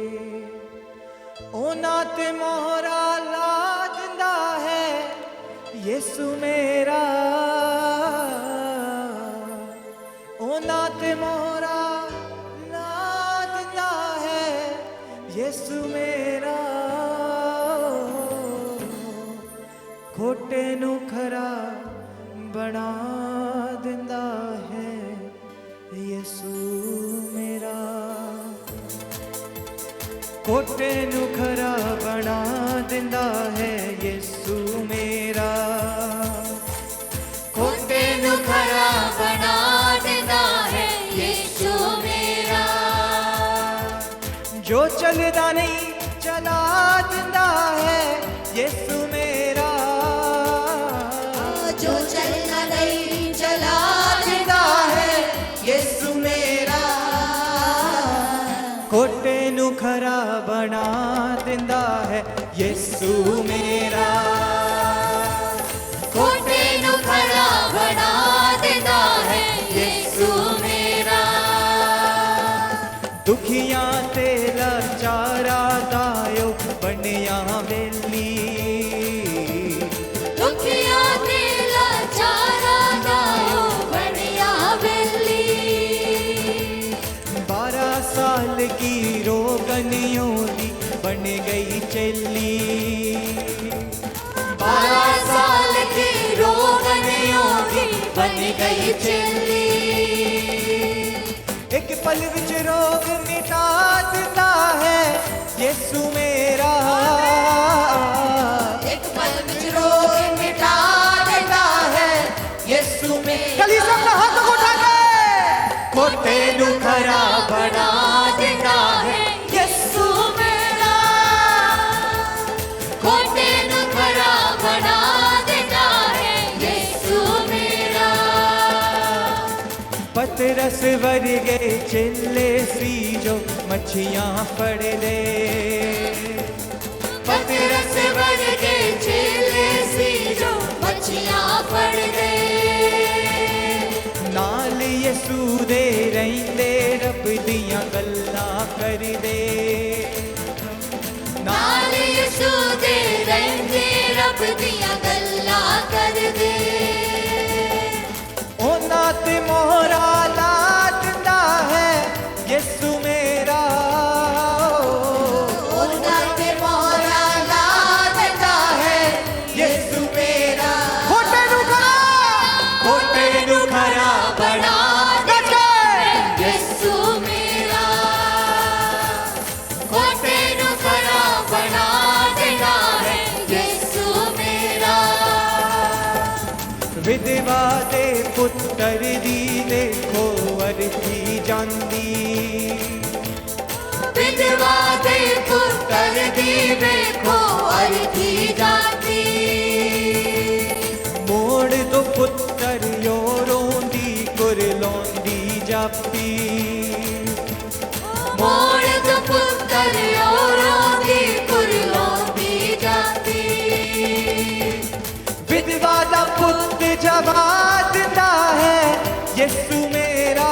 ओना ते मोहरा ला दिंदा है यीशु मेरा, ओना ते मोहरा ला दिंदा है यीशु मेरा। खोटे नू खरा बना दिंदा है यीशु मेरा, खोटे नू खरा बना दिंदा है यीशु मेरा, खोटे नू खरा बना दिंदा है यीशु मेरा। जो चलदा नहीं चला दिंदा है यीशु मेरा, जो चलना नहीं चला दिंदा है यीशु मेरा। खोटे नू खरा बना दिंदा है यीशु यीशु मेरा खोटे नू खरा बना देता है यीशु मेरा दुखिया ते लाचारा दायो बनिया वेली दुखिया ते लाचारा दायो बनिया वेली 12 साल की रोगनियों दी बन गई चली 12 साल की रोगनियों की बन गई चली एक पल विच रोग मिटा देता है यीशु मेरा एक पल विच रोग मिटा देता है यीशु मेरा कली सब हाथ उठा के खोटे नू खरा बना देता है यीशु मेरा खोटे नू खरा बना देता है यीशु मेरा पतरस वर्गे चिल्ले सी जो मच्छियां फड़ ले पतरस वर्गे चेले सी जो मच्छियां फड़ ले नाल यीशु दे रहिंदे रब दियां गल्लां कर दे नाल यीशु दे रहंदे रब दियां गल्लां कर दे ओना ते मोहरा ला दिंदा है यीशु मेरा ओना ते मोहरा ला देता है यीशु मेरा खोटे नू खरा बना देता है यीशु मेरा खोटे नू खरा बना देता है यीशु मेरा विधवा दे पुत्र दी देखो अरथी जांदी विधवा दे पुत्र दी देखो अरथी जाती मोड़ दो पुत्र यो रोंदी कुरलोंदी जापी मोड़ दो पुत्र औरों की कुरलोंदी जाती विधवा दा पुत्र जवाब देता है यीशु मेरा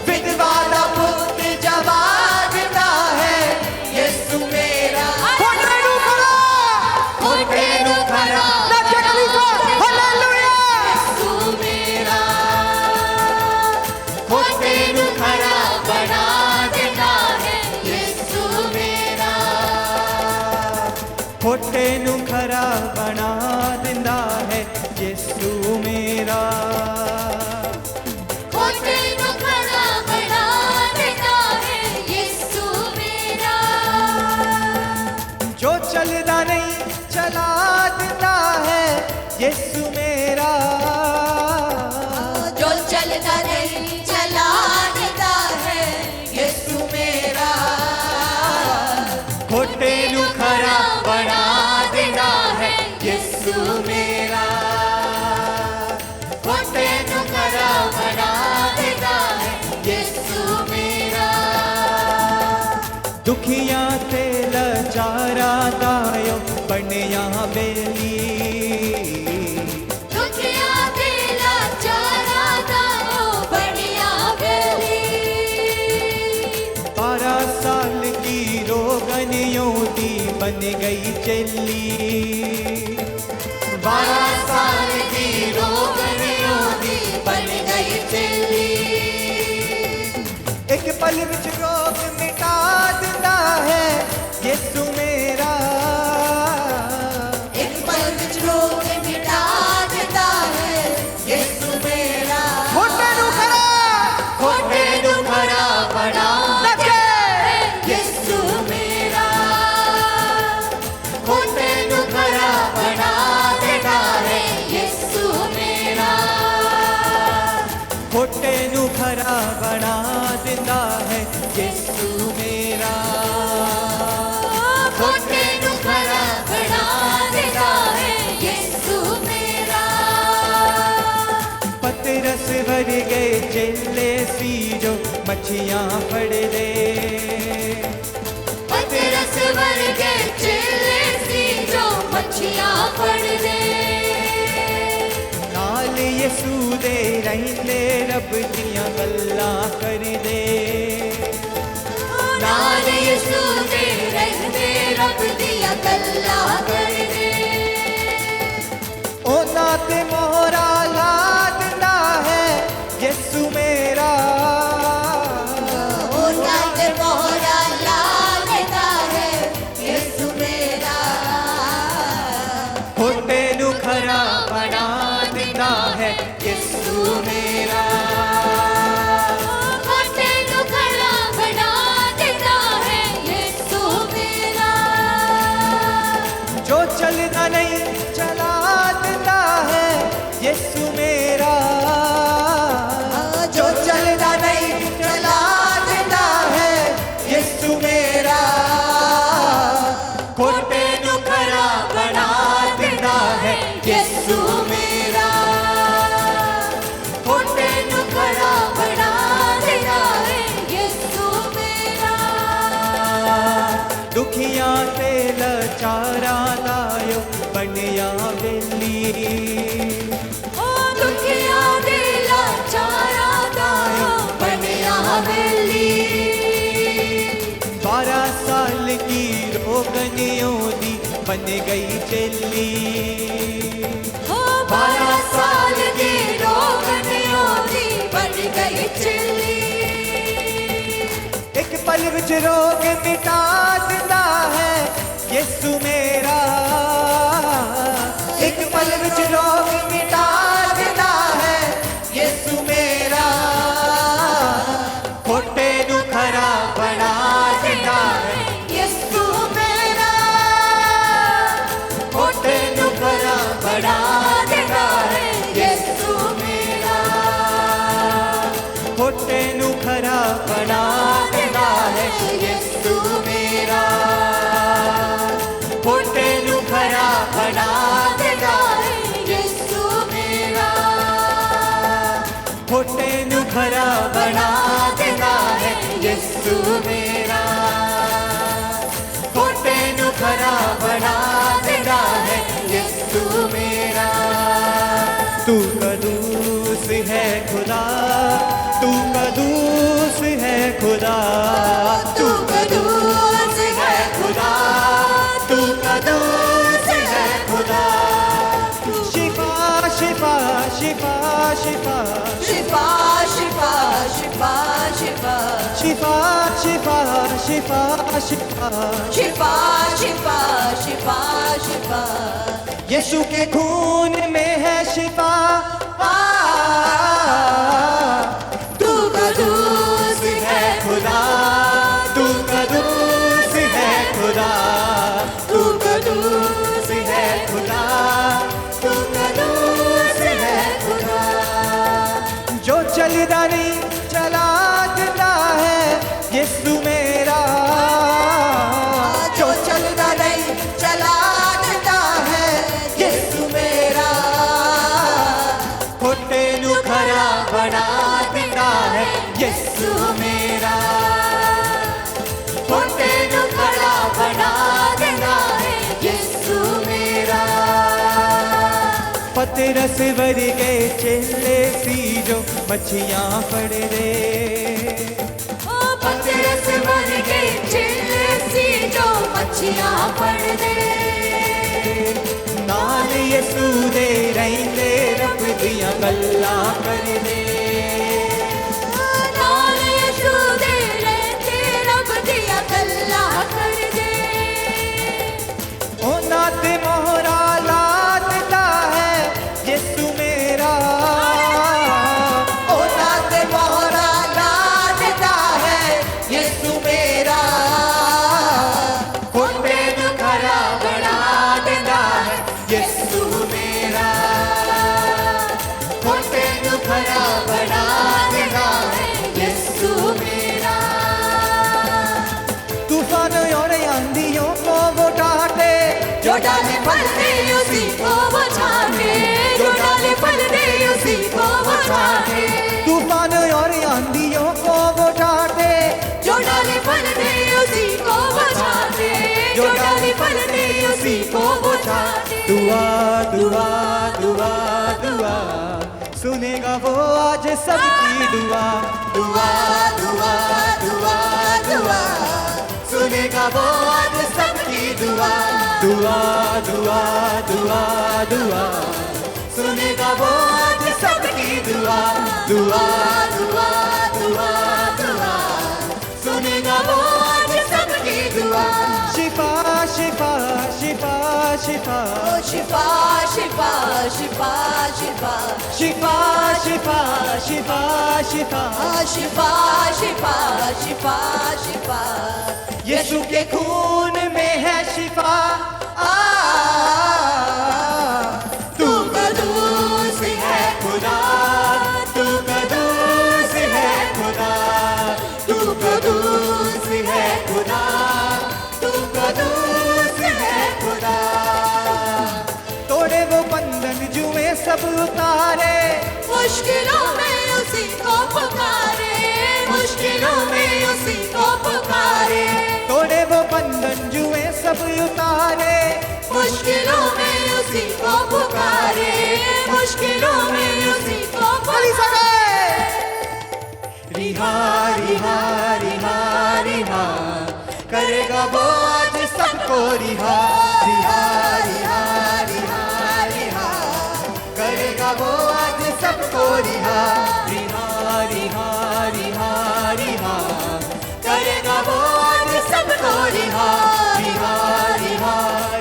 विधवा दा पुत्र जवाब देता है यीशु मेरा खोटे नू खरा खोटे नू खरा नचे कलीसा हालेलुया यीशु मेरा खोटे नू खरा बना देता है यीशु मेरा खोटे नू खरा बना दिंदा है यीशु मेरा खोटे नू खरा बना देता है यीशु मेरा जो चलदा नहीं चला देता है यीशु मेरा जो चलता नहीं चला देता है यीशु मेरा खोटे नू खरा बना देता है यीशु मेरा खोटे नू खरा बना देता है यीशु मेरा दुखिया ते लाचारा दायो बनिया बेली दुखिया ते लाचारा दायो बनिया बेली 12 साल की रोगनियों दी बन गई चली 12 साल की रोगनियों की बन गई चली एक पल विच रोग मिटा दिंदा है यीशु मेरा एक पल विच रोग मिटा देता है यीशु मेरा खोटे नू खरा खोटे नू खरा बना नचे यीशु मेरा खोटे नू खरा बना देता है यीशु मेरा खोटे नू खरा बना दिंदा है यीशु मेरा खोटे नू खरा बना देता है यीशु मेरा पतरस वर्गे चेले सी जो मच्छियां फड़ ले पतरस वर्गे रहंदे रब दियां गल्लां कर दे नाल यीशु दे रहंदे रब दियां गल्लां कर दे ओना ते मोहरा ला दिंदा है यीशु मेरा ओना ते मोहरा ला देता है यीशु मेरा होटे नु खरा बना दिंदा है यीशु मेरा होटे नु खरा बना देता है यीशु मेरा जो चलना नहीं चला दिंदा है यीशु मेरा जो चलना नहीं चला दिंदा है यीशु मेरा खोटे नु खरा बना दिंदा है यीशु मेरा खोटे नु खरा बना देता है यीशु मेरा दुखियां ते लाचारां दा यो बनया वेली ओ दुखिया दे लाचारा दा बनया वेली 12 साल की रोगनियों दी बन गई चली ओ 12 साल की रोगनियों दी बन गई चली एक पल विच रोग मिटा दिंदा है यीशु मेरा एक पल विच रोग मिटा दिंदा है यीशु मेरा खोटे नु खरा बना दिंदा है यीशु मेरा खोटे नु खरा बना देता है यीशु मेरा खोटे नु खरा बना दिंदा है यीशु मेरा खोटे नु खरा बना दिंदा है यीशु मेरा खोटे नु खरा बना दिंदा है यीशु मेरा खोटे नु खरा बना दिंदा है यीशु मेरा तू कदूस है खुदा तू कदूस है खुदा तू कदूस है खुदा तू कदूस है खुदा शिफा शिफा शिफा शिफा शिफा शिफा शिफा शिफा शिफा शिफा शिफा शिफा शिफा शिफा शिफा शिफा यीशु के खून में है शिफा तू कदूस है खुदा तू कदूस है खुदा तू कदूस है खुदा तू कदूस है खुदा जो चलदा नहीं चला दिंदा है यीशु मेरा जो चलदा नहीं चला दिंदा है यीशु मेरा खोटे नु खरा बना दिंदा है यीशु मेरा खोटे नु खरा बना दिंदा है यीशु मेरा पतरस वर्गे चेले सी जो मच्छियां फड़ दे ओ पतरस बन गए चेले सी जो मच्छियां पड़ दे नाल यीशु दे रहंदे रब दियां गल्लां कर दे नाल यीशु दे रहंदे रब दियां गल्लां कर दे ओना ते मोहरा ला दिंदा है यीशु मेरा ओना ते मोहरा ला दिंदा है यीशु मेरा खोटे नु खरा बना दिंदा है यीशु मेरा खोटे नु खरा बना दिंदा है यीशु मेरा तूफान और आंधियों को वो डांटे जो डाले फल दे उसी को वो छाटे जो डाले फल दे उसी को वो छाटे तूफान और आंधियों को वो डांटे जो डाले फल दे उसी को वो छाटे जो डाले फल दे उसी को वो छाटे दुआ दुआ दुआ दुआ सुनेगा वो आज सबकी दुआ। दुआ दुआ दुआ दुआ, सुनेगा वो आज सबकी दुआ। दुआ दुआ दुआ दुआ, सुनेगा वो आज सबकी दुआ। दुआ दुआ दुआ दुआ, सुनेगा वो आज सबकी दुआ। शिफा शिफा शिफा शिफा, शिफा शिफा शिफा शिफा, शिफा शिफा शिफा शिफा, शिफा शिफा शिफा शिफा। यीशु के खून में है शिफा। तू कदूस है खुदा, तू कदूस है खुदा, तू कदूस है खुदा, तू कदूस है खुदा। तोड़े वो बंधन जुए सब उतारे, मुश्किलों में उसी को पुकारे, मुश्किलों में उसी को पुकारे। तोड़े वो बंधन जुए सब उतारे, मुश्किलों में उसी को पुकारे, मुश्किलों में उसी को पुकारे। रिहा रिहा रिहा रिहा, करेगा वो आज सबको रिहा। रिहा रिहा रिहा रिहा, करेगा वो आज सबको रिहा। रिहा रिहा रिहा रिहा, करेगा वो आज सबको रिहा। रिहा रिहा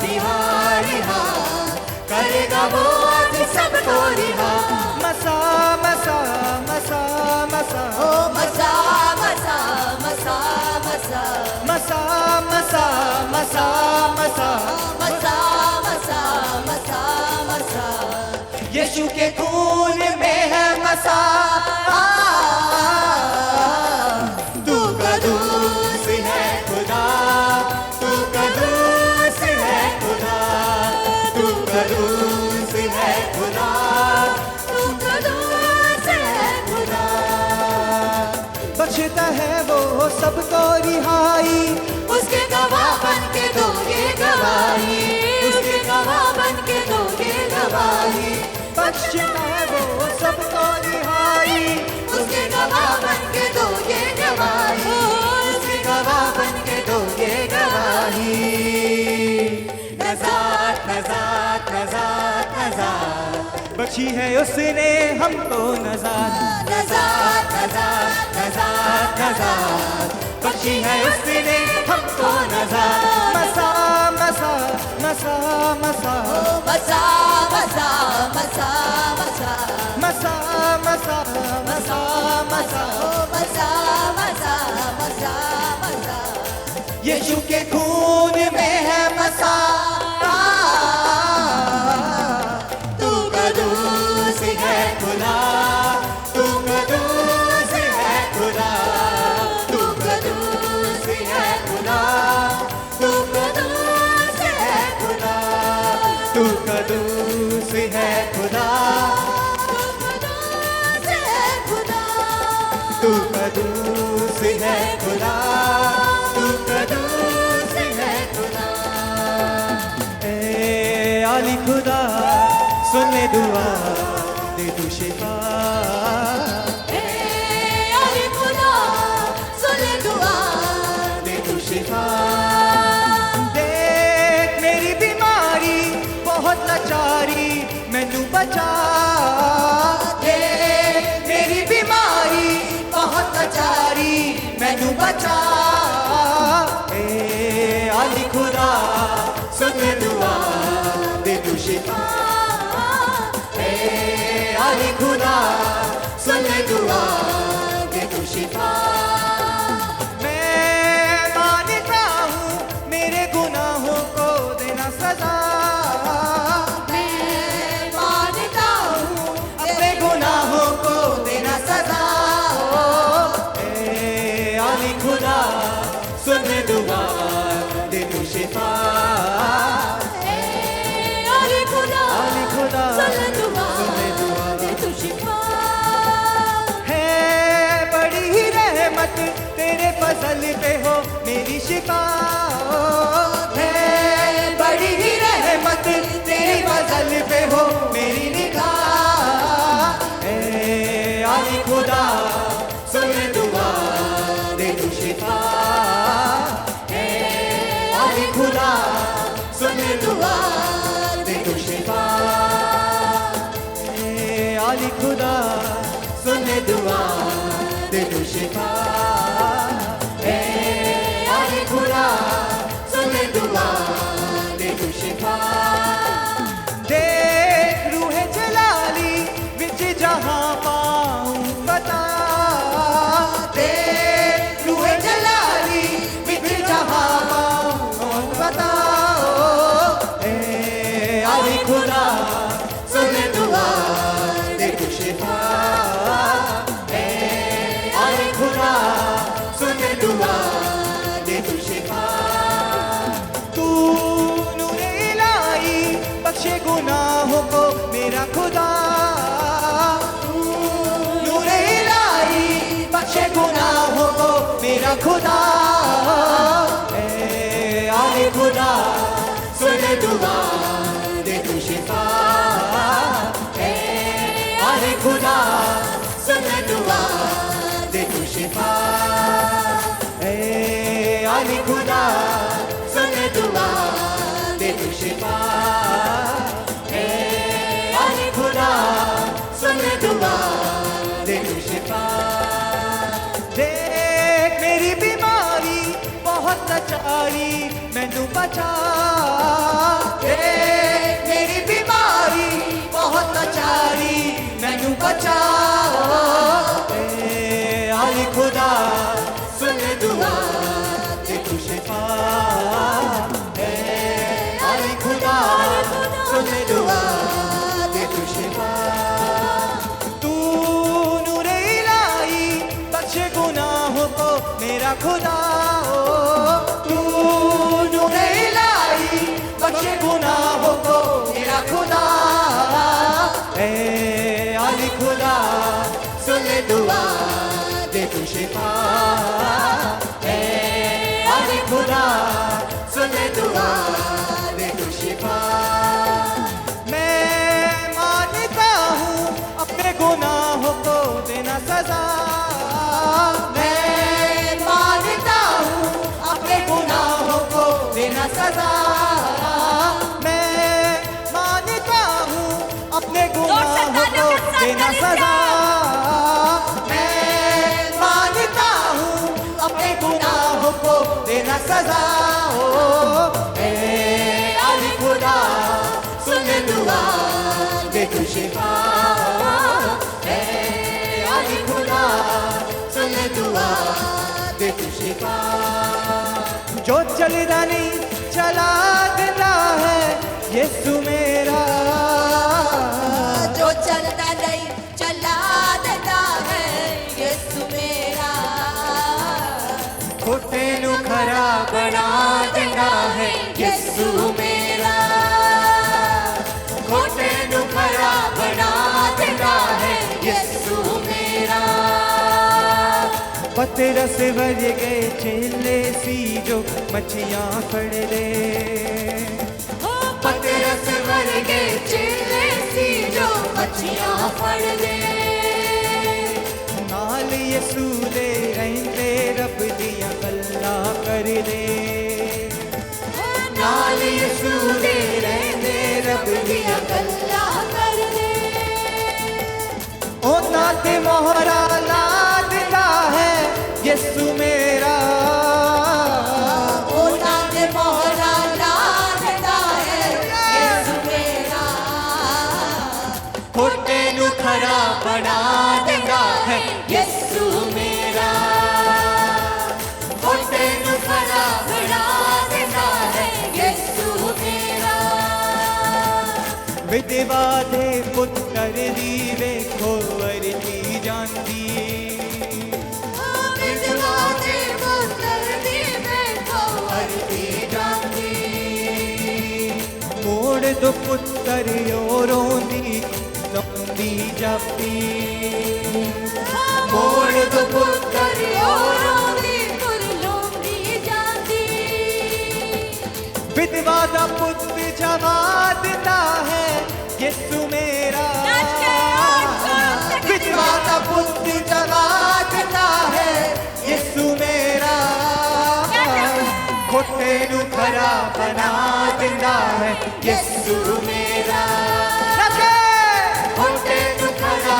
रिहा रिहा, करेगा वो आज सबको रिहा। मसा मसा मसा मसा, ओ मसा मसा मसा मसा, मसा मसा मसा मसा, मसा मसा मसा मसा। यीशु के खून में है मसा। तू कदूस है खुदा, तू कदूस है खुदा, तू कदूस है खुदा, तू कदूस है खुदा। बख्शता है वो सबको रिहाई, उसके गवाह बन के दोगे गवाही, उसके गवाह बन के दोगे गवाही। बख्शता है वो सबको रिहाई, उसके गवाह बन के दोगे गवाही, उसके गवाह बन के दोगे गवाही। नजात नजात नजात नजात, बख्शी है उसने हमको नजात। नजात नजात नजात नजात, बख्शी है उसने हमको नजात। मसा मसा मसा मसा, मसा मसा मसा मसा, मसा मसा मसा मसा, मसा मसा मसा मसा। यीशु के खून में है मसा। तू कदूस है खुदा, तू कदूस है खुदा, तू कदूस है खुदा, तू कदूस है खुदा, तू कदूस है खुदा, तू कदूस है खुदा, तू कदूस है खुदा। ए आली खुदा सुन ले दुआ, दे तू शिफा। अरे खुदा सुन ले दुआ, दे तू शिफा। देख मेरी बीमारी बहुत लाचारी, मैनू बचा। देख मेरी बीमारी बहुत लाचारी, मैनू बचा। ए आली खुदा सुन ले दुआ, दे तू शिफा। ए आली खुदा सुन ले दुआ, दे तू शिफा। मैं मानता हूँ मेरे गुनाहों को देना सजा। मैं मानता हूँ अपने गुनाहों को देना सजा। ए आली खुदा सुन ले दुआ, दे तू शिफा। अरे खुदा आली खुदा सुन ले दुआ, सुन ले दुआ। दे तू शिफा। है बड़ी ही रहमत तेरे फजल पे हो मेरी शिफा। है बड़ी ही रहमत तेरी फजल पे हो मेरी निगाह। ए खुदा सुन ले दुआ दे दो शिफा। ए आले खुदा सुन ले दुआ दे दो शिफा। देख रूह जलाली विच जहां पाऊं बता। देख रूह जलाली विच जहां पाऊं बता। ए आले खुदा सुन ले दुआ दे दो शिफा। ए आले खुदा सुन ले दुआ दे दो शिफा। तू नूरे इलाही बख्शे गुनाहों को मेरा खुदा। तू नूरे इलाही बख्शे गुनाहों को मेरा खुदा। ए आले खुदा सुन ले दुआ दे दो शिफा। ए आले खुदा सुन ले दुआ दे दो शिफा। ए आले खुदा सुन ले दुआ दे दो शिफा। ए आले खुदा सुन ले दुआ दे दो शिफा। देख मेरी बीमारी बहुत लाचारी मैनू बचा। देख मेरी बीमारी बहुत लाचारी मैनू बचा। ए आले खुदा सुन ले दुआ दे दो शिफा। ए आले खुदा सुन ले दुआ दे दो शिफा। तू नूरे इलाही बख्शे गुनाहों को मेरा खुदा। तू नूरे इलाही बख्शे गुनाहों को मेरा खुदा। ए आले खुदा सुन ले दुआ दे दो शिफा। ए आले खुदा सुन ले दुआ दे दो शिफा। मैं मानता हूँ अपने गुनाहों को देना सजा। मैं मानता हूँ अपने गुनाहों को देना सजा। मैं मानता हूँ अपने गुनाहों को देना सजा। मैं मानता हूँ अपने गुनाहों को देना सजा। ए आले खुदा सुन ले दुआ दे दो शिफा। ए आले खुदा सुन ले दुआ दे दो शिफा। जो चलता नहीं चला देता है यीशु मेरा। जो चलता नहीं चला देता है यीशु मेरा। खोटे नु खरा बना देता है यीशु मेरा। खोटे नु खरा बना देता है यीशु मेरा। पतरस भर गए चेले सी जो मछियाँ फड़ ले। पतरस भर गए चेले सी जो मछियाँ फड़ ले। नाल यीशु दे रहंदे रब दियां गल्लां कर ले। नाल यीशु दे रहंदे रब दियां गल्लां कर ले। ओना ते मोहरा ला दिता है यीशु मेरा। ओना ते मोहरा ला देता है यीशु मेरा। खोटे नु खरा बना देता है यीशु मेरा। खोटे नु खरा बना देता है यीशु मेरा। विधवा दे पुत्तर दी वेखो अरती जांदी। विधवा दे पुत्तर दी वेखो अरती जांदी। मोड़ दो पुत्तर रोंदी लौंदी जापी। मोड़ दो पुत्तर रोंदी कुरलोंदी जांदी। विधवा दा पुत्र जवा देता है यीशु मेरा। विधवा दा पुत्र जवा देता है यीशु मेरा। खोटे नु खरा बना देता है यीशु मेरा। खोटे नु खरा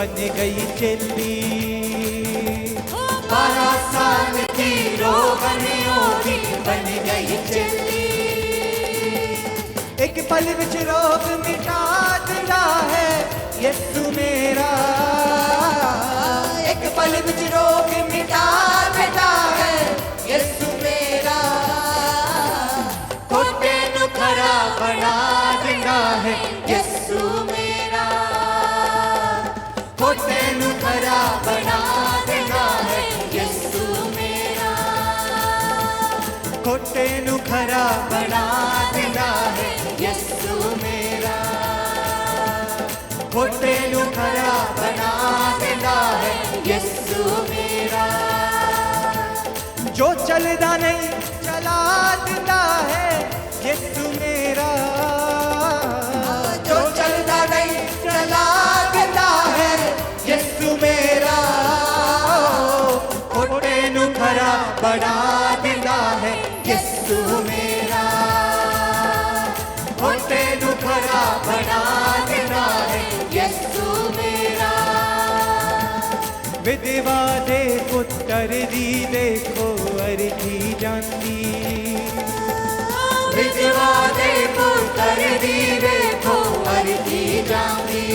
बन गई चेली। 12 साल की रोगनियों दी बन गई चेली। एक पल विच रोग मिटा दिंदा है यीशु मेरा। एक पल विच रोग मिटा दिंदा है यीशु मेरा। कोटे नू खरा बना दिंदा है यीशु मेरा। कोटे नू खरा बना दिंदा है यीशु मेरा। कोटे नू खरा बना दिंदा है यीशु मेरा। कोटे नू खरा बना दिंदा है यीशु मेरा। जो चलदा नहीं चला दिंदा है यीशु मेरा। जो चलदा नहीं चला दिंदा है यीशु मेरा। कोटे नू खरा बना दिंदा है यीशु मेरा। कोटे नू खरा बना दिंदा है यीशु मेरा। विधवा दे पुत्तर दी देखो अरथी जांदी। विधवा दे पुत्तर दी देखो अरथी जांदी।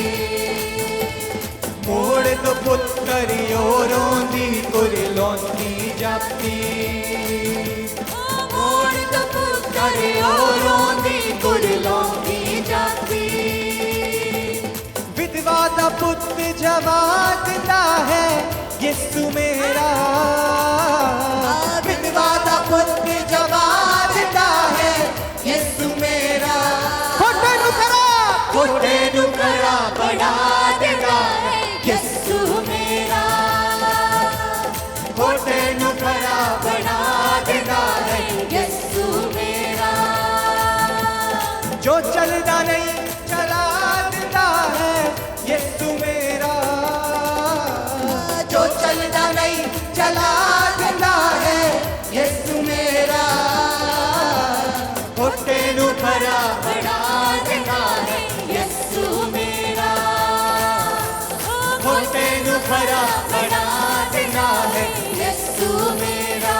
मोड़ तो पुत्तर रोंदी कुरलोंदी जाती। मोड़ तो पुत्तर रोंदी कुरलोंदी जाती। विधवा दा पुत्त जवाब दिंदा है यीशु मेरा। विधवा दा पुत्त जवाब दिंदा है यीशु मेरा। कोटे नू खरा बना दिंदा है यीशु मेरा। कोटे नू खरा बना दिंदा है यीशु मेरा। जो चलदा नहीं चला दिंदा है यीशु मेरा। जो चलदा नहीं चला दिंदा है यीशु मेरा। कोटे नू खरा बना दिंदा है यीशु मेरा। कोटे नू खरा बना दिंदा है यीशु मेरा।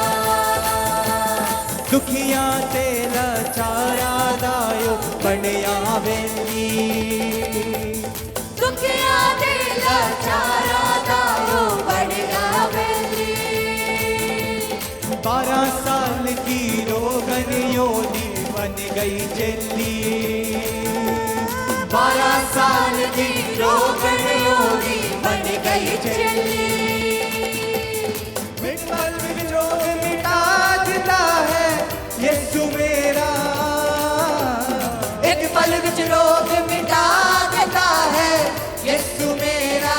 दुखियां ते लाचारा दायो बनिया वेली। दुखिया दे लाचारा दायो बनिया वेली। 12 साल की रोगनियों दी बन गई चेली। 12 साल की रोगनियों दी बन गई चेली। विठल विच रोग मिटा दिंदा है यीशु मेरा। एक पल विच रोग मिटा दिंदा है यीशु मेरा।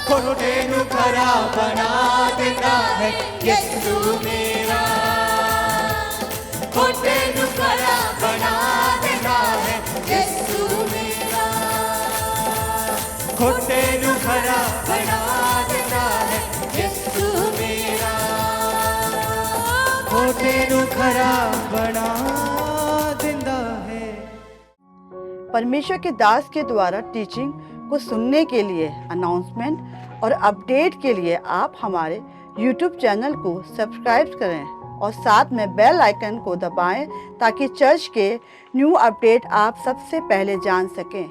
कोटे नू खरा बना दिंदा है यीशु मेरा। कोटे नू खरा बना दिंदा है यीशु मेरा। कोटे नू खरा बना दिंदा है यीशु मेरा। कोटे नू खरा बना दिंदा है। परमेश्वर के दास के द्वारा टीचिंग को सुनने के लिए, अनाउंसमेंट और अपडेट के लिए आप हमारे YouTube चैनल को सब्सक्राइब करें और साथ में बेल आइकन को दबाएं ताकि चर्च के न्यू अपडेट आप सबसे पहले जान सकें।